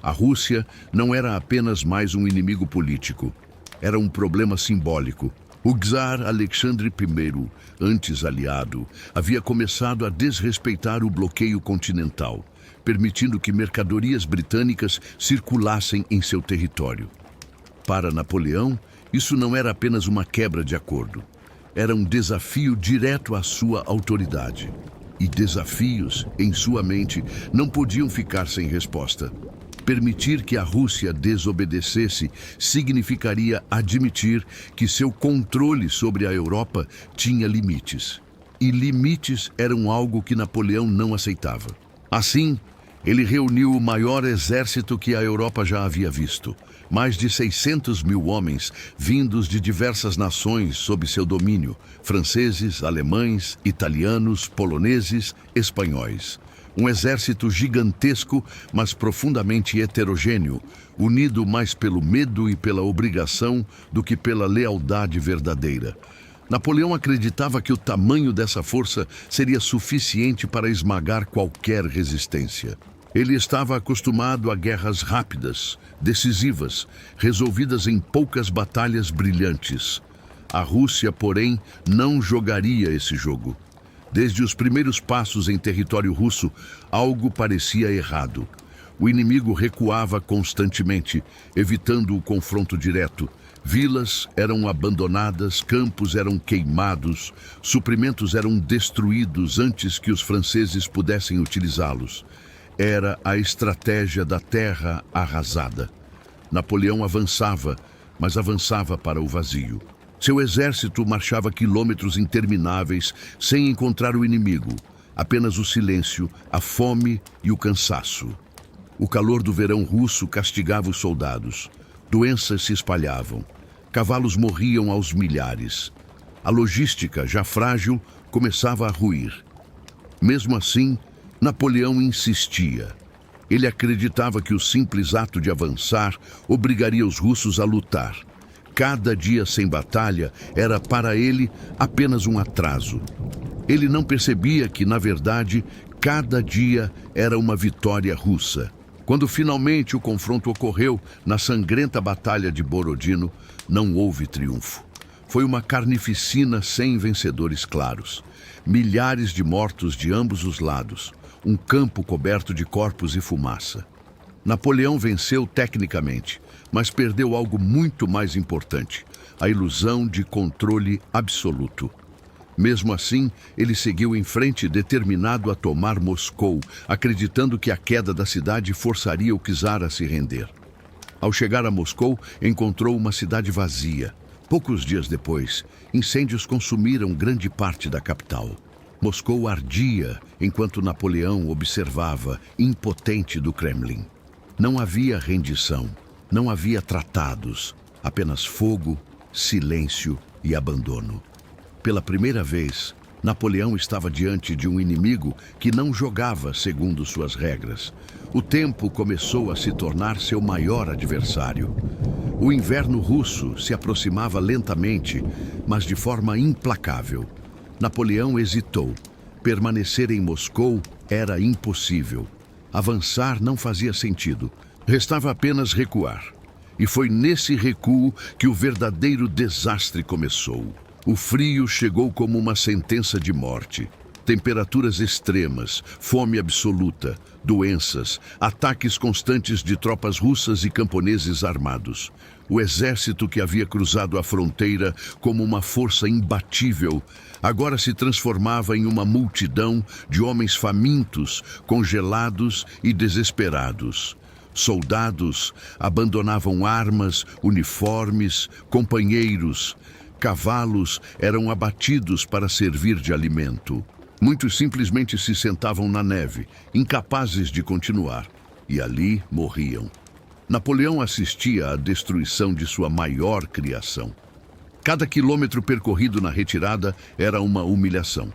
A Rússia não era apenas mais um inimigo político, era um problema simbólico. O czar Alexandre I, antes aliado, havia começado a desrespeitar o bloqueio continental, permitindo que mercadorias britânicas circulassem em seu território. Para Napoleão, isso não era apenas uma quebra de acordo. Era um desafio direto à sua autoridade. E desafios, em sua mente, não podiam ficar sem resposta. Permitir que a Rússia desobedecesse significaria admitir que seu controle sobre a Europa tinha limites. E limites eram algo que Napoleão não aceitava. Assim, ele reuniu o maior exército que a Europa já havia visto. Mais de 600 mil homens, vindos de diversas nações sob seu domínio: franceses, alemães, italianos, poloneses, espanhóis. Um exército gigantesco, mas profundamente heterogêneo, unido mais pelo medo e pela obrigação do que pela lealdade verdadeira. Napoleão acreditava que o tamanho dessa força seria suficiente para esmagar qualquer resistência. Ele estava acostumado a guerras rápidas, decisivas, resolvidas em poucas batalhas brilhantes. A Rússia, porém, não jogaria esse jogo. Desde os primeiros passos em território russo, algo parecia errado. O inimigo recuava constantemente, evitando o confronto direto. Vilas eram abandonadas, campos eram queimados, suprimentos eram destruídos antes que os franceses pudessem utilizá-los. Era a estratégia da terra arrasada. Napoleão avançava, mas avançava para o vazio. Seu exército marchava quilômetros intermináveis sem encontrar o inimigo, apenas o silêncio, a fome e o cansaço. O calor do verão russo castigava os soldados. Doenças se espalhavam. Cavalos morriam aos milhares. A logística, já frágil, começava a ruir. Mesmo assim, Napoleão insistia. Ele acreditava que o simples ato de avançar obrigaria os russos a lutar. Cada dia sem batalha era para ele apenas um atraso. Ele não percebia que, na verdade, cada dia era uma vitória russa. Quando finalmente o confronto ocorreu na sangrenta Batalha de Borodino, não houve triunfo. Foi uma carnificina sem vencedores claros. Milhares de mortos de ambos os lados. Um campo coberto de corpos e fumaça. Napoleão venceu tecnicamente, mas perdeu algo muito mais importante: a ilusão de controle absoluto. Mesmo assim, ele seguiu em frente, determinado a tomar Moscou, acreditando que a queda da cidade forçaria o czar a se render. Ao chegar a Moscou, encontrou uma cidade vazia. Poucos dias depois, incêndios consumiram grande parte da capital. Moscou ardia enquanto Napoleão observava, impotente, do Kremlin. Não havia rendição, não havia tratados, apenas fogo, silêncio e abandono. Pela primeira vez, Napoleão estava diante de um inimigo que não jogava segundo suas regras. O tempo começou a se tornar seu maior adversário. O inverno russo se aproximava lentamente, mas de forma implacável. Napoleão hesitou. Permanecer em Moscou era impossível. Avançar não fazia sentido. Restava apenas recuar. E foi nesse recuo que o verdadeiro desastre começou. O frio chegou como uma sentença de morte. Temperaturas extremas, fome absoluta, doenças, ataques constantes de tropas russas e camponeses armados. O exército que havia cruzado a fronteira como uma força imbatível, agora se transformava em uma multidão de homens famintos, congelados e desesperados. Soldados abandonavam armas, uniformes, companheiros. Cavalos eram abatidos para servir de alimento. Muitos simplesmente se sentavam na neve, incapazes de continuar, e ali morriam. Napoleão assistia à destruição de sua maior criação. Cada quilômetro percorrido na retirada era uma humilhação.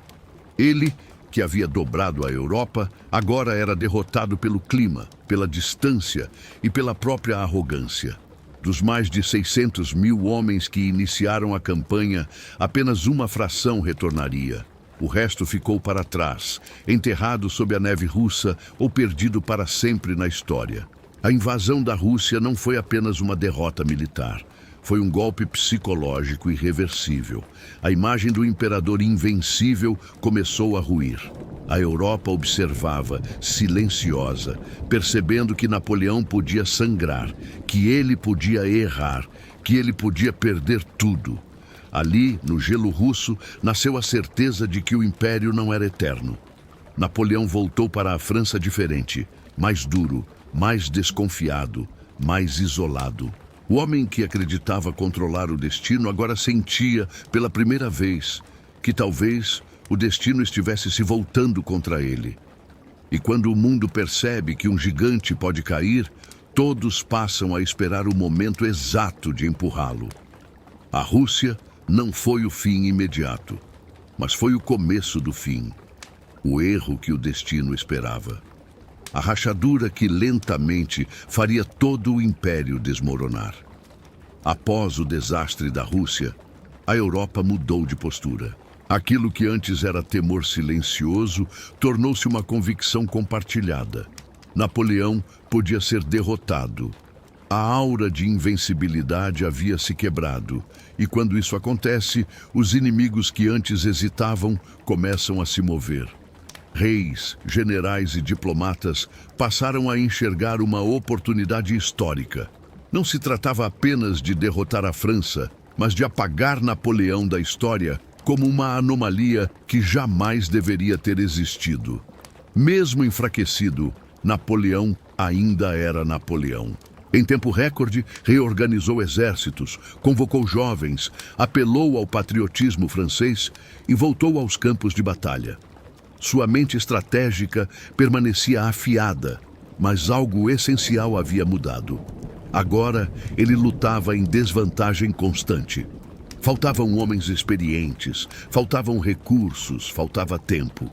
Ele, que havia dobrado a Europa, agora era derrotado pelo clima, pela distância e pela própria arrogância. Dos mais de 600 mil homens que iniciaram a campanha, apenas uma fração retornaria. O resto ficou para trás, enterrado sob a neve russa ou perdido para sempre na história. A invasão da Rússia não foi apenas uma derrota militar. Foi um golpe psicológico irreversível. A imagem do imperador invencível começou a ruir. A Europa observava, silenciosa, percebendo que Napoleão podia sangrar, que ele podia errar, que ele podia perder tudo. Ali, no gelo russo, nasceu a certeza de que o império não era eterno. Napoleão voltou para a França diferente, mais duro, mais desconfiado, mais isolado. O homem que acreditava controlar o destino agora sentia, pela primeira vez, que talvez o destino estivesse se voltando contra ele. E quando o mundo percebe que um gigante pode cair, todos passam a esperar o momento exato de empurrá-lo. A Rússia não foi o fim imediato, mas foi o começo do fim, o erro que o destino esperava. A rachadura que lentamente faria todo o império desmoronar. Após o desastre da Rússia, a Europa mudou de postura. Aquilo que antes era temor silencioso tornou-se uma convicção compartilhada. Napoleão podia ser derrotado. A aura de invencibilidade havia se quebrado, e quando isso acontece, os inimigos que antes hesitavam começam a se mover. Reis, generais e diplomatas passaram a enxergar uma oportunidade histórica. Não se tratava apenas de derrotar a França, mas de apagar Napoleão da história como uma anomalia que jamais deveria ter existido. Mesmo enfraquecido, Napoleão ainda era Napoleão. Em tempo recorde, reorganizou exércitos, convocou jovens, apelou ao patriotismo francês e voltou aos campos de batalha. Sua mente estratégica permanecia afiada, mas algo essencial havia mudado. Agora, ele lutava em desvantagem constante. Faltavam homens experientes, faltavam recursos, faltava tempo.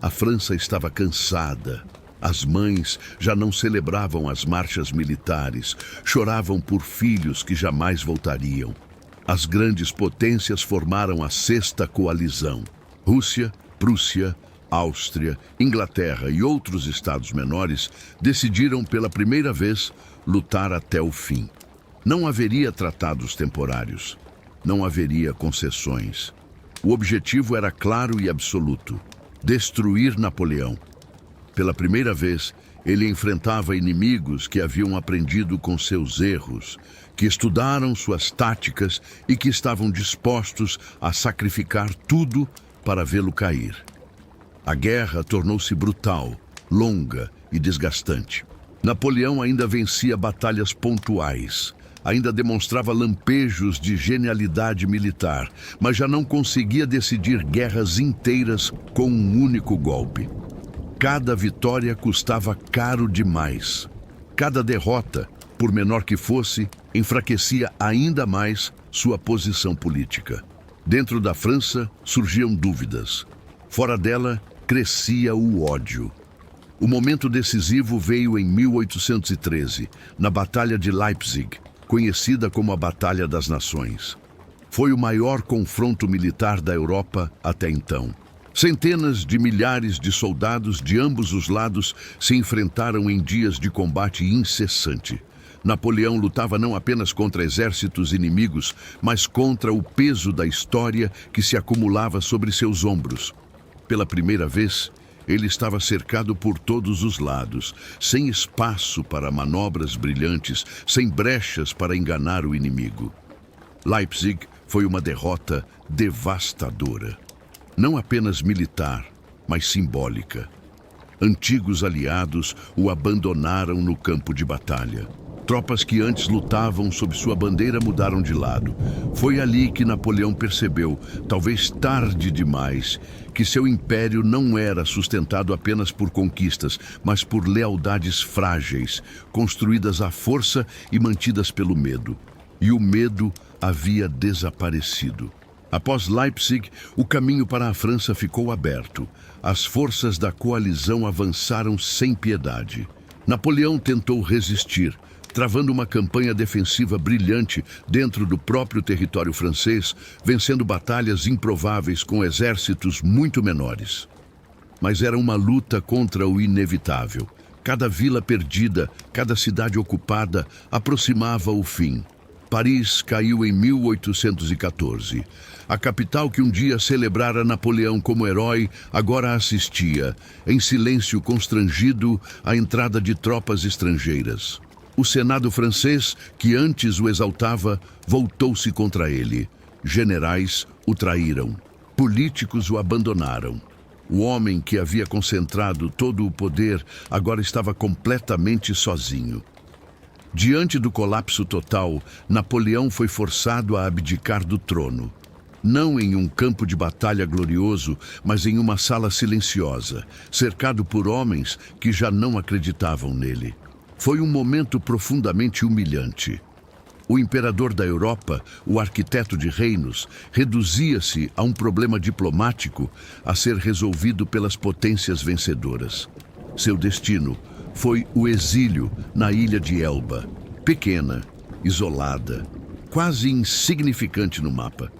A França estava cansada. As mães já não celebravam as marchas militares, choravam por filhos que jamais voltariam. As grandes potências formaram a Sexta Coalizão. Rússia, Prússia, Áustria, Inglaterra e outros estados menores decidiram pela primeira vez lutar até o fim. Não haveria tratados temporários. Não haveria concessões. O objetivo era claro e absoluto: destruir Napoleão. Pela primeira vez, ele enfrentava inimigos que haviam aprendido com seus erros, que estudaram suas táticas e que estavam dispostos a sacrificar tudo para vê-lo cair. A guerra tornou-se brutal, longa e desgastante. Napoleão ainda vencia batalhas pontuais, ainda demonstrava lampejos de genialidade militar, mas já não conseguia decidir guerras inteiras com um único golpe. Cada vitória custava caro demais. Cada derrota, por menor que fosse, enfraquecia ainda mais sua posição política. Dentro da França surgiam dúvidas. Fora dela, crescia o ódio. O momento decisivo veio em 1813, na Batalha de Leipzig, conhecida como a Batalha das Nações. Foi o maior confronto militar da Europa até então. Centenas de milhares de soldados de ambos os lados se enfrentaram em dias de combate incessante. Napoleão lutava não apenas contra exércitos inimigos, mas contra o peso da história que se acumulava sobre seus ombros. Pela primeira vez, ele estava cercado por todos os lados, sem espaço para manobras brilhantes, sem brechas para enganar o inimigo. Leipzig foi uma derrota devastadora. Não apenas militar, mas simbólica. Antigos aliados o abandonaram no campo de batalha. Tropas que antes lutavam sob sua bandeira mudaram de lado. Foi ali que Napoleão percebeu, talvez tarde demais, que seu império não era sustentado apenas por conquistas, mas por lealdades frágeis, construídas à força e mantidas pelo medo. E o medo havia desaparecido. Após Leipzig, o caminho para a França ficou aberto. As forças da coalizão avançaram sem piedade. Napoleão tentou resistir, travando uma campanha defensiva brilhante dentro do próprio território francês, vencendo batalhas improváveis com exércitos muito menores. Mas era uma luta contra o inevitável. Cada vila perdida, cada cidade ocupada, aproximava o fim. Paris caiu em 1814. A capital que um dia celebrara Napoleão como herói, agora assistia, em silêncio constrangido, à entrada de tropas estrangeiras. O Senado francês, que antes o exaltava, voltou-se contra ele. Generais o traíram. Políticos o abandonaram. O homem que havia concentrado todo o poder agora estava completamente sozinho. Diante do colapso total, Napoleão foi forçado a abdicar do trono. Não em um campo de batalha glorioso, mas em uma sala silenciosa, cercado por homens que já não acreditavam nele. Foi um momento profundamente humilhante. O imperador da Europa, o arquiteto de reinos, reduzia-se a um problema diplomático a ser resolvido pelas potências vencedoras. Seu destino foi o exílio na ilha de Elba, pequena, isolada, quase insignificante no mapa.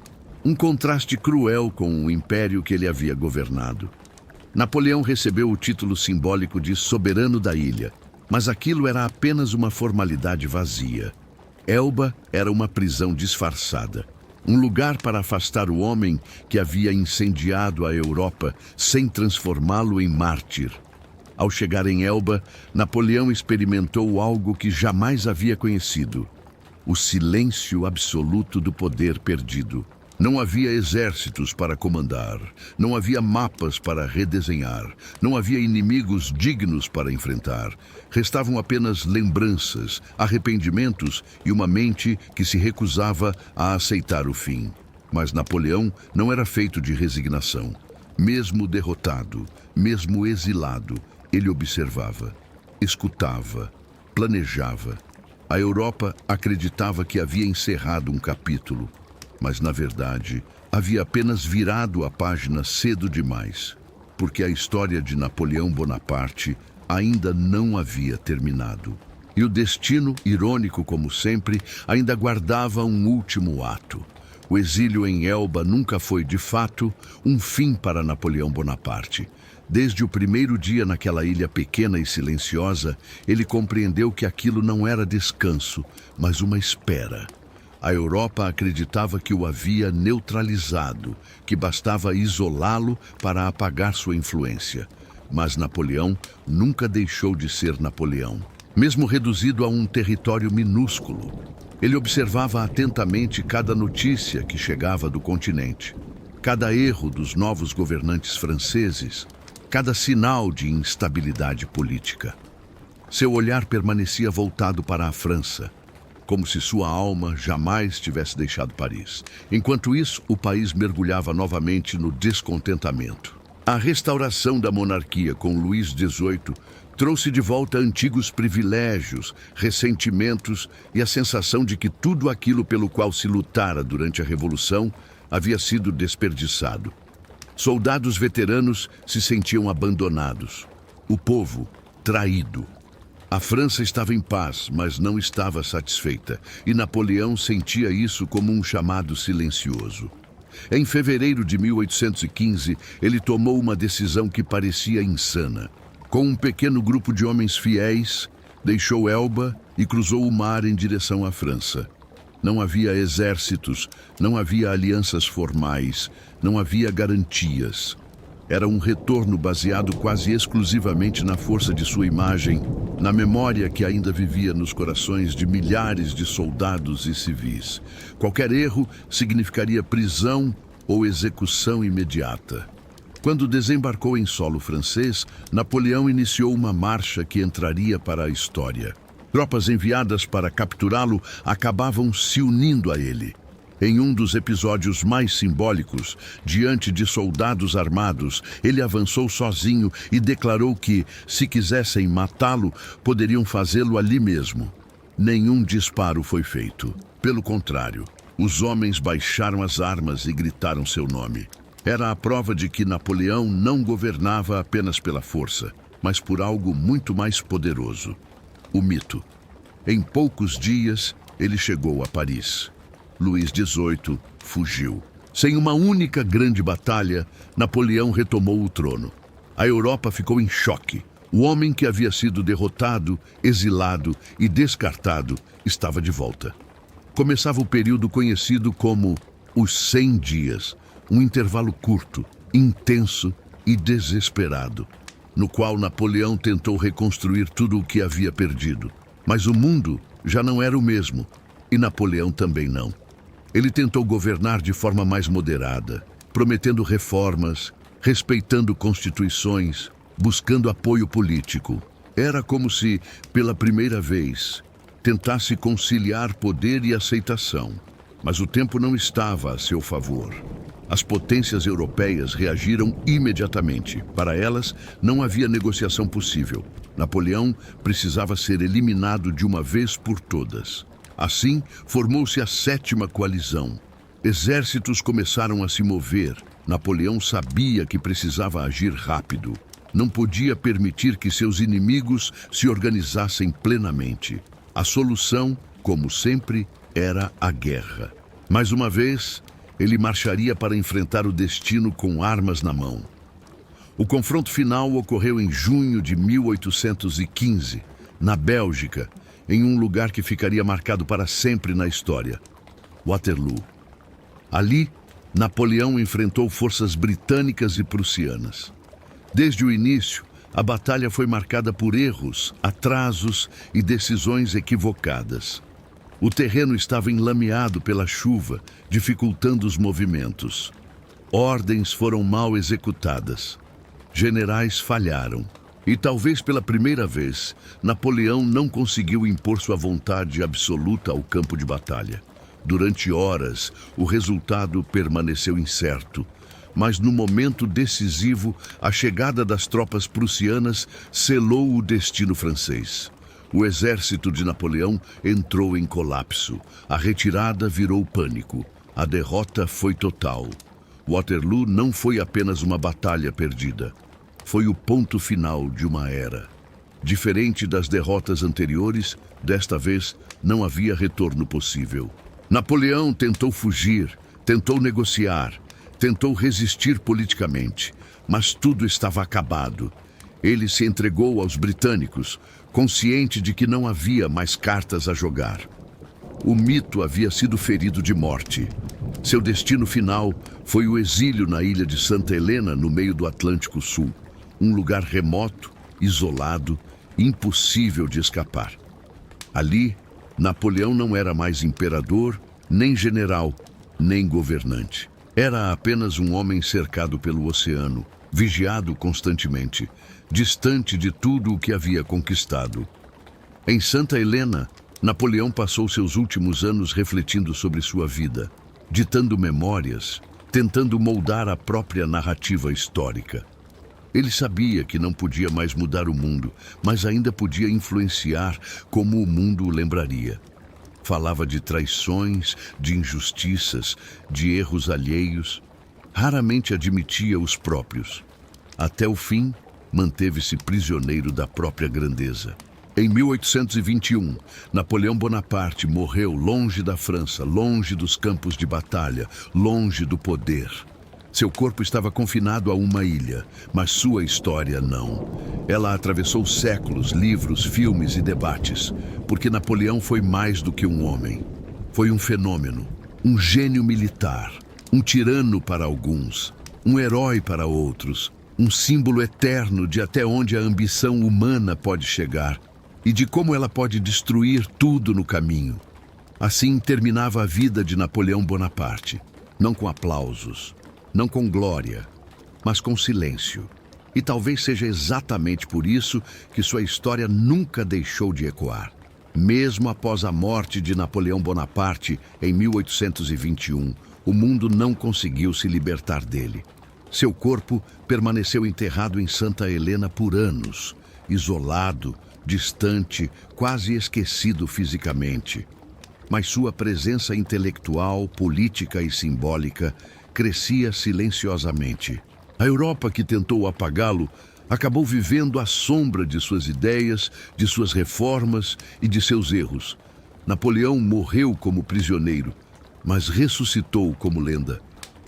Um contraste cruel com o império que ele havia governado. Napoleão recebeu o título simbólico de soberano da ilha, mas aquilo era apenas uma formalidade vazia. Elba era uma prisão disfarçada, um lugar para afastar o homem que havia incendiado a Europa sem transformá-lo em mártir. Ao chegar em Elba, Napoleão experimentou algo que jamais havia conhecido: o silêncio absoluto do poder perdido. Não havia exércitos para comandar, não havia mapas para redesenhar, não havia inimigos dignos para enfrentar. Restavam apenas lembranças, arrependimentos e uma mente que se recusava a aceitar o fim. Mas Napoleão não era feito de resignação. Mesmo derrotado, mesmo exilado, ele observava, escutava, planejava. A Europa acreditava que havia encerrado um capítulo. Mas, na verdade, havia apenas virado a página cedo demais, porque a história de Napoleão Bonaparte ainda não havia terminado. E o destino, irônico como sempre, ainda guardava um último ato. O exílio em Elba nunca foi, de fato, um fim para Napoleão Bonaparte. Desde o primeiro dia naquela ilha pequena e silenciosa, ele compreendeu que aquilo não era descanso, mas uma espera. A Europa acreditava que o havia neutralizado, que bastava isolá-lo para apagar sua influência. Mas Napoleão nunca deixou de ser Napoleão, mesmo reduzido a um território minúsculo. Ele observava atentamente cada notícia que chegava do continente, cada erro dos novos governantes franceses, cada sinal de instabilidade política. Seu olhar permanecia voltado para a França, como se sua alma jamais tivesse deixado Paris. Enquanto isso, o país mergulhava novamente no descontentamento. A restauração da monarquia com Luís XVIII trouxe de volta antigos privilégios, ressentimentos e a sensação de que tudo aquilo pelo qual se lutara durante a Revolução havia sido desperdiçado. Soldados veteranos se sentiam abandonados. O povo, traído. A França estava em paz, mas não estava satisfeita, e Napoleão sentia isso como um chamado silencioso. Em fevereiro de 1815, ele tomou uma decisão que parecia insana. Com um pequeno grupo de homens fiéis, deixou Elba e cruzou o mar em direção à França. Não havia exércitos, não havia alianças formais, não havia garantias. Era um retorno baseado quase exclusivamente na força de sua imagem, na memória que ainda vivia nos corações de milhares de soldados e civis. Qualquer erro significaria prisão ou execução imediata. Quando desembarcou em solo francês, Napoleão iniciou uma marcha que entraria para a história. Tropas enviadas para capturá-lo acabavam se unindo a ele. Em um dos episódios mais simbólicos, diante de soldados armados, ele avançou sozinho e declarou que, se quisessem matá-lo, poderiam fazê-lo ali mesmo. Nenhum disparo foi feito. Pelo contrário, Os homens baixaram as armas e gritaram seu nome. Era a prova de que Napoleão não governava apenas pela força, mas por algo muito mais poderoso: o mito. Em poucos dias, ele chegou a Paris. Luís XVIII fugiu. Sem uma única grande batalha, Napoleão retomou o trono. A Europa ficou em choque. O homem que havia sido derrotado, exilado e descartado estava de volta. Começava o período conhecido como os 100 dias, um intervalo curto, intenso e desesperado, no qual Napoleão tentou reconstruir tudo o que havia perdido. Mas o mundo já não era o mesmo, e Napoleão também não. Ele tentou governar de forma mais moderada, prometendo reformas, respeitando constituições, buscando apoio político. Era como se, pela primeira vez, tentasse conciliar poder e aceitação. Mas o tempo não estava a seu favor. As potências europeias reagiram imediatamente. Para elas, não havia negociação possível. Napoleão precisava ser eliminado de uma vez por todas. Assim, formou-se a 7ª coalizão. Exércitos começaram a se mover. Napoleão sabia que precisava agir rápido. Não podia permitir que seus inimigos se organizassem plenamente. A solução, como sempre, era a guerra. Mais uma vez, ele marcharia para enfrentar o destino com armas na mão. O confronto final ocorreu em junho de 1815, na Bélgica, em um lugar que ficaria marcado para sempre na história: Waterloo. Ali, Napoleão enfrentou forças britânicas e prussianas. Desde o início, a batalha foi marcada por erros, atrasos e decisões equivocadas. O terreno estava enlameado pela chuva, dificultando os movimentos. Ordens foram mal executadas. Generais falharam. E talvez pela primeira vez, Napoleão não conseguiu impor sua vontade absoluta ao campo de batalha. Durante horas, o resultado permaneceu incerto. Mas no momento decisivo, a chegada das tropas prussianas selou o destino francês. O exército de Napoleão entrou em colapso. A retirada virou pânico. A derrota foi total. Waterloo não foi apenas uma batalha perdida. Foi o ponto final de uma era. Diferente das derrotas anteriores, desta vez não havia retorno possível. Napoleão tentou fugir, tentou negociar, tentou resistir politicamente, mas tudo estava acabado. Ele se entregou aos britânicos, consciente de que não havia mais cartas a jogar. O mito havia sido ferido de morte. Seu destino final foi o exílio na ilha de Santa Helena, no meio do Atlântico Sul. Um lugar remoto, isolado, impossível de escapar. Ali, Napoleão não era mais imperador, nem general, nem governante. Era apenas um homem cercado pelo oceano, vigiado constantemente, distante de tudo o que havia conquistado. Em Santa Helena, Napoleão passou seus últimos anos refletindo sobre sua vida, ditando memórias, tentando moldar a própria narrativa histórica. Ele sabia que não podia mais mudar o mundo, mas ainda podia influenciar como o mundo o lembraria. Falava de traições, de injustiças, de erros alheios. Raramente admitia os próprios. Até o fim, manteve-se prisioneiro da própria grandeza. Em 1821, Napoleão Bonaparte morreu longe da França, longe dos campos de batalha, longe do poder. Seu corpo estava confinado a uma ilha, mas sua história não. Ela atravessou séculos, livros, filmes e debates, porque Napoleão foi mais do que um homem. Foi um fenômeno, um gênio militar, um tirano para alguns, um herói para outros, um símbolo eterno de até onde a ambição humana pode chegar e de como ela pode destruir tudo no caminho. Assim terminava a vida de Napoleão Bonaparte, não com aplausos, não com glória, mas com silêncio. E talvez seja exatamente por isso que sua história nunca deixou de ecoar. Mesmo após a morte de Napoleão Bonaparte em 1821, o mundo não conseguiu se libertar dele. Seu corpo permaneceu enterrado em Santa Helena por anos, isolado, distante, quase esquecido fisicamente. mas sua presença intelectual, política e simbólica crescia silenciosamente. A Europa que tentou apagá-lo acabou vivendo à sombra de suas ideias, de suas reformas e de seus erros. Napoleão morreu como prisioneiro, mas ressuscitou como lenda.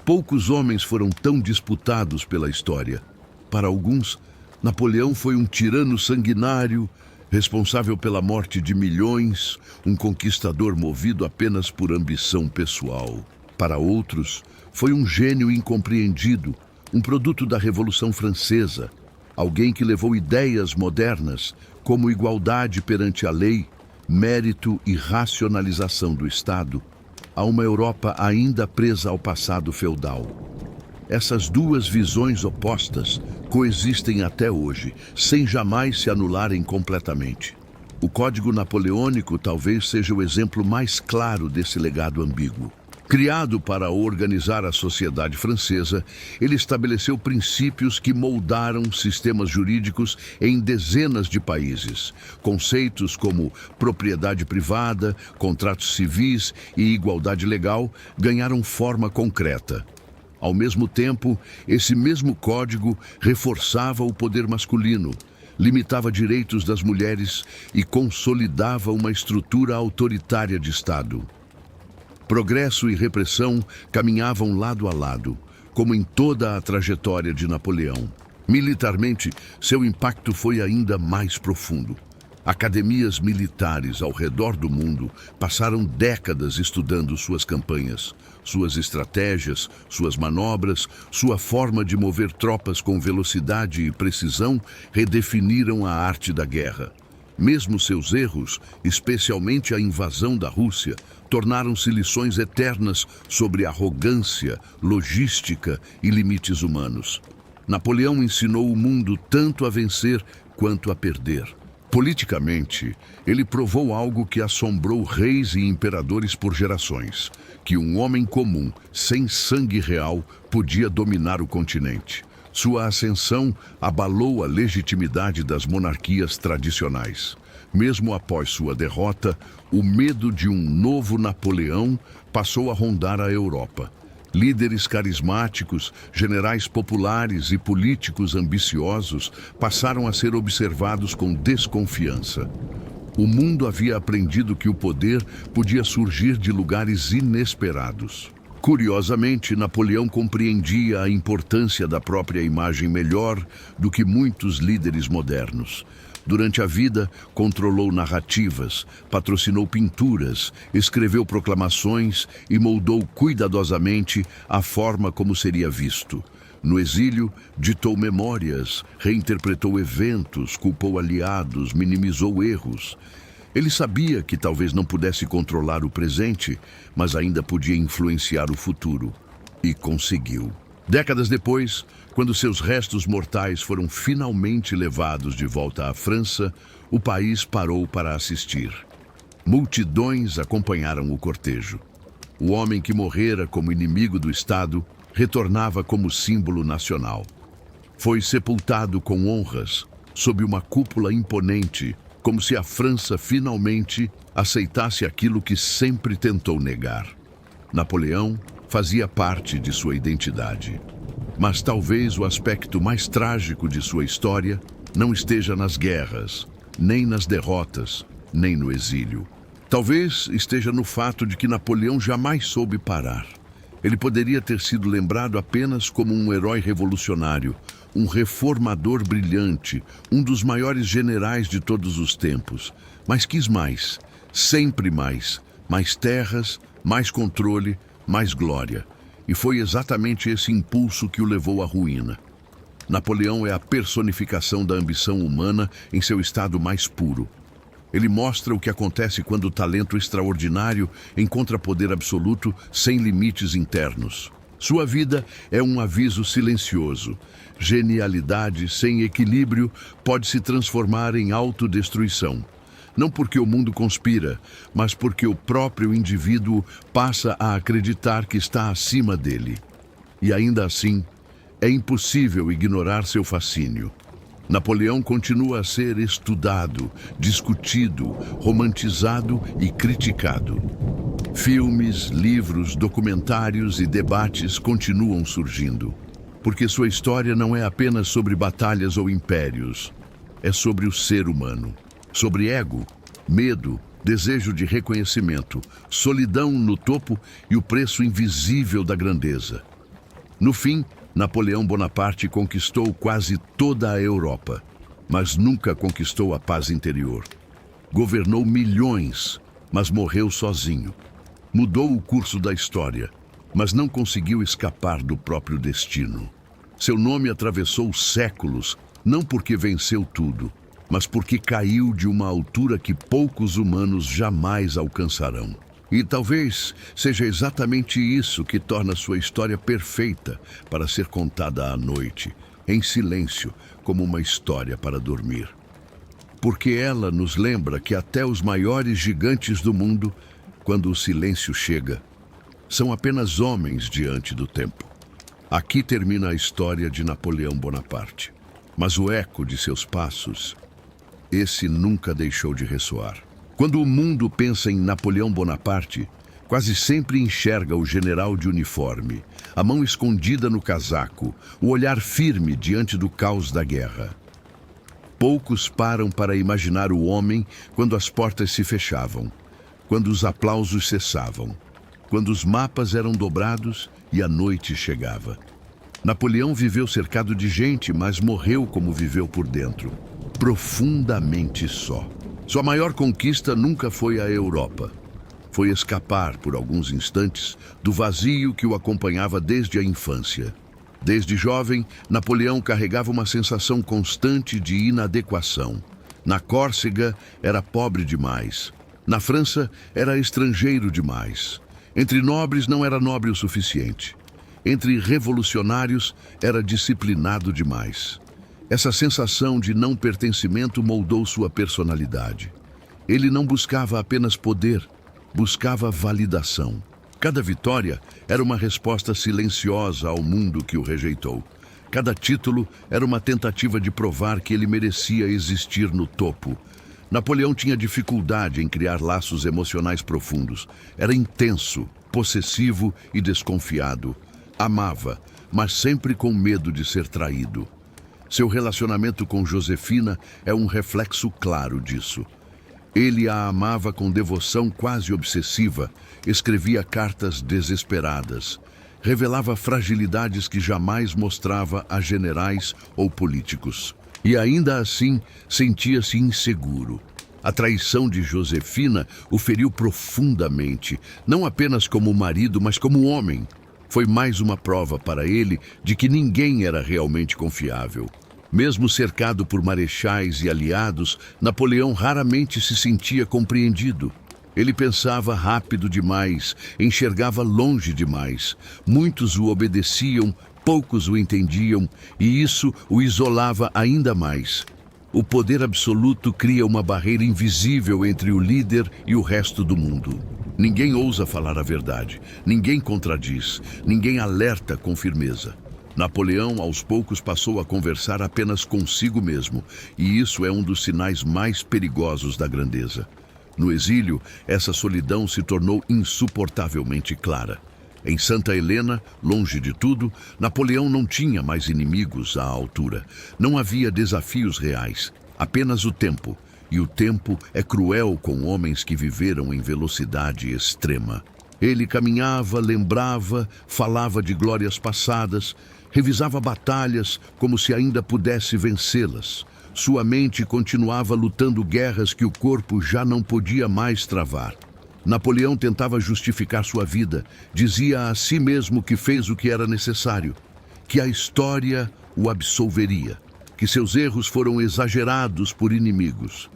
Poucos homens foram tão disputados pela história. Para alguns, Napoleão foi um tirano sanguinário, responsável pela morte de milhões, um conquistador movido apenas por ambição pessoal. Para outros, foi um gênio incompreendido, um produto da Revolução Francesa, alguém que levou ideias modernas, como igualdade perante a lei, mérito e racionalização do Estado, a uma Europa ainda presa ao passado feudal. Essas duas visões opostas coexistem até hoje, sem jamais se anularem completamente. O Código Napoleônico talvez seja o exemplo mais claro desse legado ambíguo. Criado para organizar a sociedade francesa, ele estabeleceu princípios que moldaram sistemas jurídicos em dezenas de países. Conceitos como propriedade privada, contratos civis e igualdade legal ganharam forma concreta. Ao mesmo tempo, esse mesmo código reforçava o poder masculino, limitava direitos das mulheres e consolidava uma estrutura autoritária de Estado. Progresso e repressão caminhavam lado a lado, como em toda a trajetória de Napoleão. Militarmente, seu impacto foi ainda mais profundo. Academias militares ao redor do mundo passaram décadas estudando suas campanhas, suas estratégias, suas manobras, sua forma de mover tropas com velocidade e precisão redefiniram a arte da guerra. Mesmo seus erros, especialmente a invasão da Rússia, tornaram-se lições eternas sobre arrogância, logística e limites humanos. Napoleão ensinou o mundo tanto a vencer quanto a perder. Politicamente, ele provou algo que assombrou reis e imperadores por gerações, que um homem comum, sem sangue real, podia dominar o continente. Sua ascensão abalou a legitimidade das monarquias tradicionais. Mesmo após sua derrota, o medo de um novo Napoleão passou a rondar a Europa. Líderes carismáticos, generais populares e políticos ambiciosos passaram a ser observados com desconfiança. O mundo havia aprendido que o poder podia surgir de lugares inesperados. Curiosamente, Napoleão compreendia a importância da própria imagem melhor do que muitos líderes modernos. Durante a vida, controlou narrativas, patrocinou pinturas, escreveu proclamações e moldou cuidadosamente a forma como seria visto. No exílio, ditou memórias, reinterpretou eventos, culpou aliados, minimizou erros. Ele sabia que talvez não pudesse controlar o presente, mas ainda podia influenciar o futuro. E conseguiu. Décadas depois, quando seus restos mortais foram finalmente levados de volta à França, o país parou para assistir. Multidões acompanharam o cortejo. O homem que morrera como inimigo do Estado retornava como símbolo nacional. Foi sepultado com honras, sob uma cúpula imponente, como se a França finalmente aceitasse aquilo que sempre tentou negar. Napoleão fazia parte de sua identidade. Mas talvez o aspecto mais trágico de sua história não esteja nas guerras, nem nas derrotas, nem no exílio. Talvez esteja no fato de que Napoleão jamais soube parar. Ele poderia ter sido lembrado apenas como um herói revolucionário, um reformador brilhante, um dos maiores generais de todos os tempos. Mas quis mais, sempre mais, mais terras, mais controle, mais glória. E foi exatamente esse impulso que o levou à ruína. Napoleão é a personificação da ambição humana em seu estado mais puro. Ele mostra o que acontece quando o talento extraordinário encontra poder absoluto sem limites internos. Sua vida é um aviso silencioso. Genialidade sem equilíbrio pode se transformar em autodestruição. Não porque o mundo conspira, mas porque o próprio indivíduo passa a acreditar que está acima dele. E ainda assim, é impossível ignorar seu fascínio. Napoleão continua a ser estudado, discutido, romantizado e criticado. Filmes, livros, documentários e debates continuam surgindo, porque sua história não é apenas sobre batalhas ou impérios, é sobre o ser humano, sobre ego, medo, desejo de reconhecimento, solidão no topo e o preço invisível da grandeza. No fim, Napoleão Bonaparte conquistou quase toda a Europa, mas nunca conquistou a paz interior. Governou milhões, mas morreu sozinho. Mudou o curso da história, mas não conseguiu escapar do próprio destino. Seu nome atravessou séculos, não porque venceu tudo, mas porque caiu de uma altura que poucos humanos jamais alcançarão. E talvez seja exatamente isso que torna sua história perfeita para ser contada à noite, em silêncio, como uma história para dormir. Porque ela nos lembra que até os maiores gigantes do mundo, quando o silêncio chega, são apenas homens diante do tempo. Aqui termina a história de Napoleão Bonaparte. Mas o eco de seus passos, esse nunca deixou de ressoar. Quando o mundo pensa em Napoleão Bonaparte, quase sempre enxerga o general de uniforme, a mão escondida no casaco, o olhar firme diante do caos da guerra. Poucos param para imaginar o homem quando as portas se fechavam, quando os aplausos cessavam, quando os mapas eram dobrados e a noite chegava. Napoleão viveu cercado de gente, mas morreu como viveu por dentro, profundamente só. Sua maior conquista nunca foi a Europa. Foi escapar, por alguns instantes, do vazio que o acompanhava desde a infância. Desde jovem, Napoleão carregava uma sensação constante de inadequação. Na Córcega, era pobre demais. Na França, era estrangeiro demais. Entre nobres, não era nobre o suficiente. Entre revolucionários, era disciplinado demais. Essa sensação de não pertencimento moldou sua personalidade. Ele não buscava apenas poder, buscava validação. Cada vitória era uma resposta silenciosa ao mundo que o rejeitou. Cada título era uma tentativa de provar que ele merecia existir no topo. Napoleão tinha dificuldade em criar laços emocionais profundos. Era intenso, possessivo e desconfiado. Amava, mas sempre com medo de ser traído. Seu relacionamento com Josefina é um reflexo claro disso. Ele a amava com devoção quase obsessiva, escrevia cartas desesperadas, revelava fragilidades que jamais mostrava a generais ou políticos. E ainda assim, sentia-se inseguro. A traição de Josefina o feriu profundamente, não apenas como marido, mas como homem. Foi mais uma prova para ele de que ninguém era realmente confiável. Mesmo cercado por marechais e aliados, Napoleão raramente se sentia compreendido. Ele pensava rápido demais, enxergava longe demais. Muitos o obedeciam, poucos o entendiam, e isso o isolava ainda mais. O poder absoluto cria uma barreira invisível entre o líder e o resto do mundo. Ninguém ousa falar a verdade, ninguém contradiz, ninguém alerta com firmeza. Napoleão, aos poucos, passou a conversar apenas consigo mesmo, e isso é um dos sinais mais perigosos da grandeza. No exílio, essa solidão se tornou insuportavelmente clara. Em Santa Helena, longe de tudo, Napoleão não tinha mais inimigos à altura. Não havia desafios reais, apenas o tempo. E o tempo é cruel com homens que viveram em velocidade extrema. Ele caminhava, lembrava, falava de glórias passadas, revisava batalhas como se ainda pudesse vencê-las. Sua mente continuava lutando guerras que o corpo já não podia mais travar. Napoleão tentava justificar sua vida, dizia a si mesmo que fez o que era necessário, que a história o absolveria, que seus erros foram exagerados por inimigos.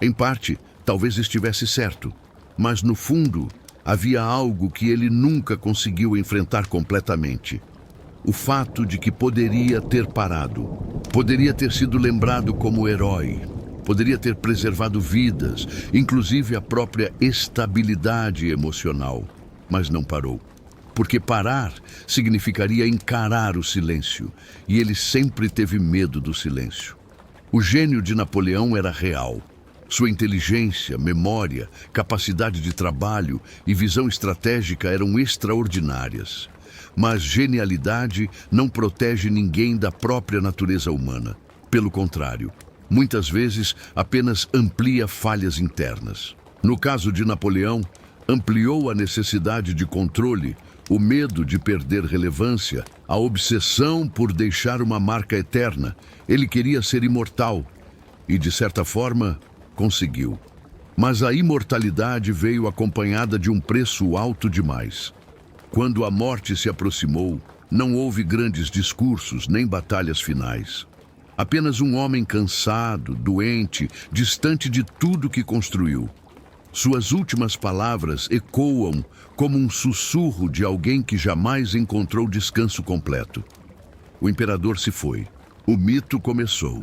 Em parte, talvez estivesse certo, mas no fundo havia algo que ele nunca conseguiu enfrentar completamente. O fato de que poderia ter parado, poderia ter sido lembrado como herói, poderia ter preservado vidas, inclusive a própria estabilidade emocional, mas não parou. Porque parar significaria encarar o silêncio, e ele sempre teve medo do silêncio. O gênio de Napoleão era real. Sua inteligência, memória, capacidade de trabalho e visão estratégica eram extraordinárias. Mas genialidade não protege ninguém da própria natureza humana. Pelo contrário, muitas vezes apenas amplia falhas internas. No caso de Napoleão, ampliou a necessidade de controle, o medo de perder relevância, a obsessão por deixar uma marca eterna. Ele queria ser imortal e, de certa forma, conseguiu. Mas a imortalidade veio acompanhada de um preço alto demais. Quando a morte se aproximou, não houve grandes discursos nem batalhas finais. Apenas um homem cansado, doente, distante de tudo que construiu. Suas últimas palavras ecoam como um sussurro de alguém que jamais encontrou descanso completo. O imperador se foi. O mito começou.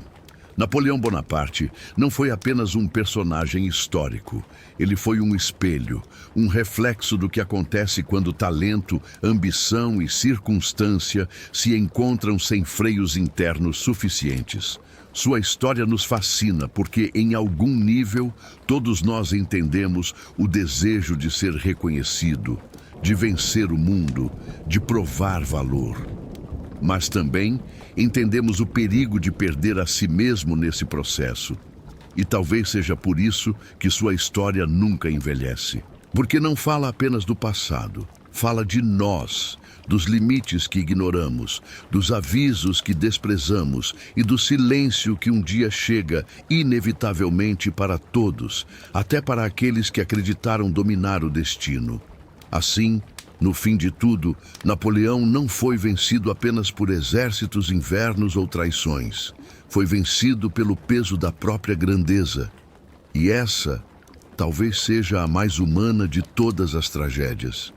Napoleão Bonaparte não foi apenas um personagem histórico. Ele foi um espelho, um reflexo do que acontece quando talento, ambição e circunstância se encontram sem freios internos suficientes. Sua história nos fascina porque, em algum nível, todos nós entendemos o desejo de ser reconhecido, de vencer o mundo, de provar valor. Mas também entendemos o perigo de perder a si mesmo nesse processo. E talvez seja por isso que sua história nunca envelhece. Porque não fala apenas do passado, fala de nós, dos limites que ignoramos, dos avisos que desprezamos e do silêncio que um dia chega inevitavelmente para todos, até para aqueles que acreditaram dominar o destino. Assim, no fim de tudo, Napoleão não foi vencido apenas por exércitos invernos ou traições. Foi vencido pelo peso da própria grandeza. E essa talvez seja a mais humana de todas as tragédias.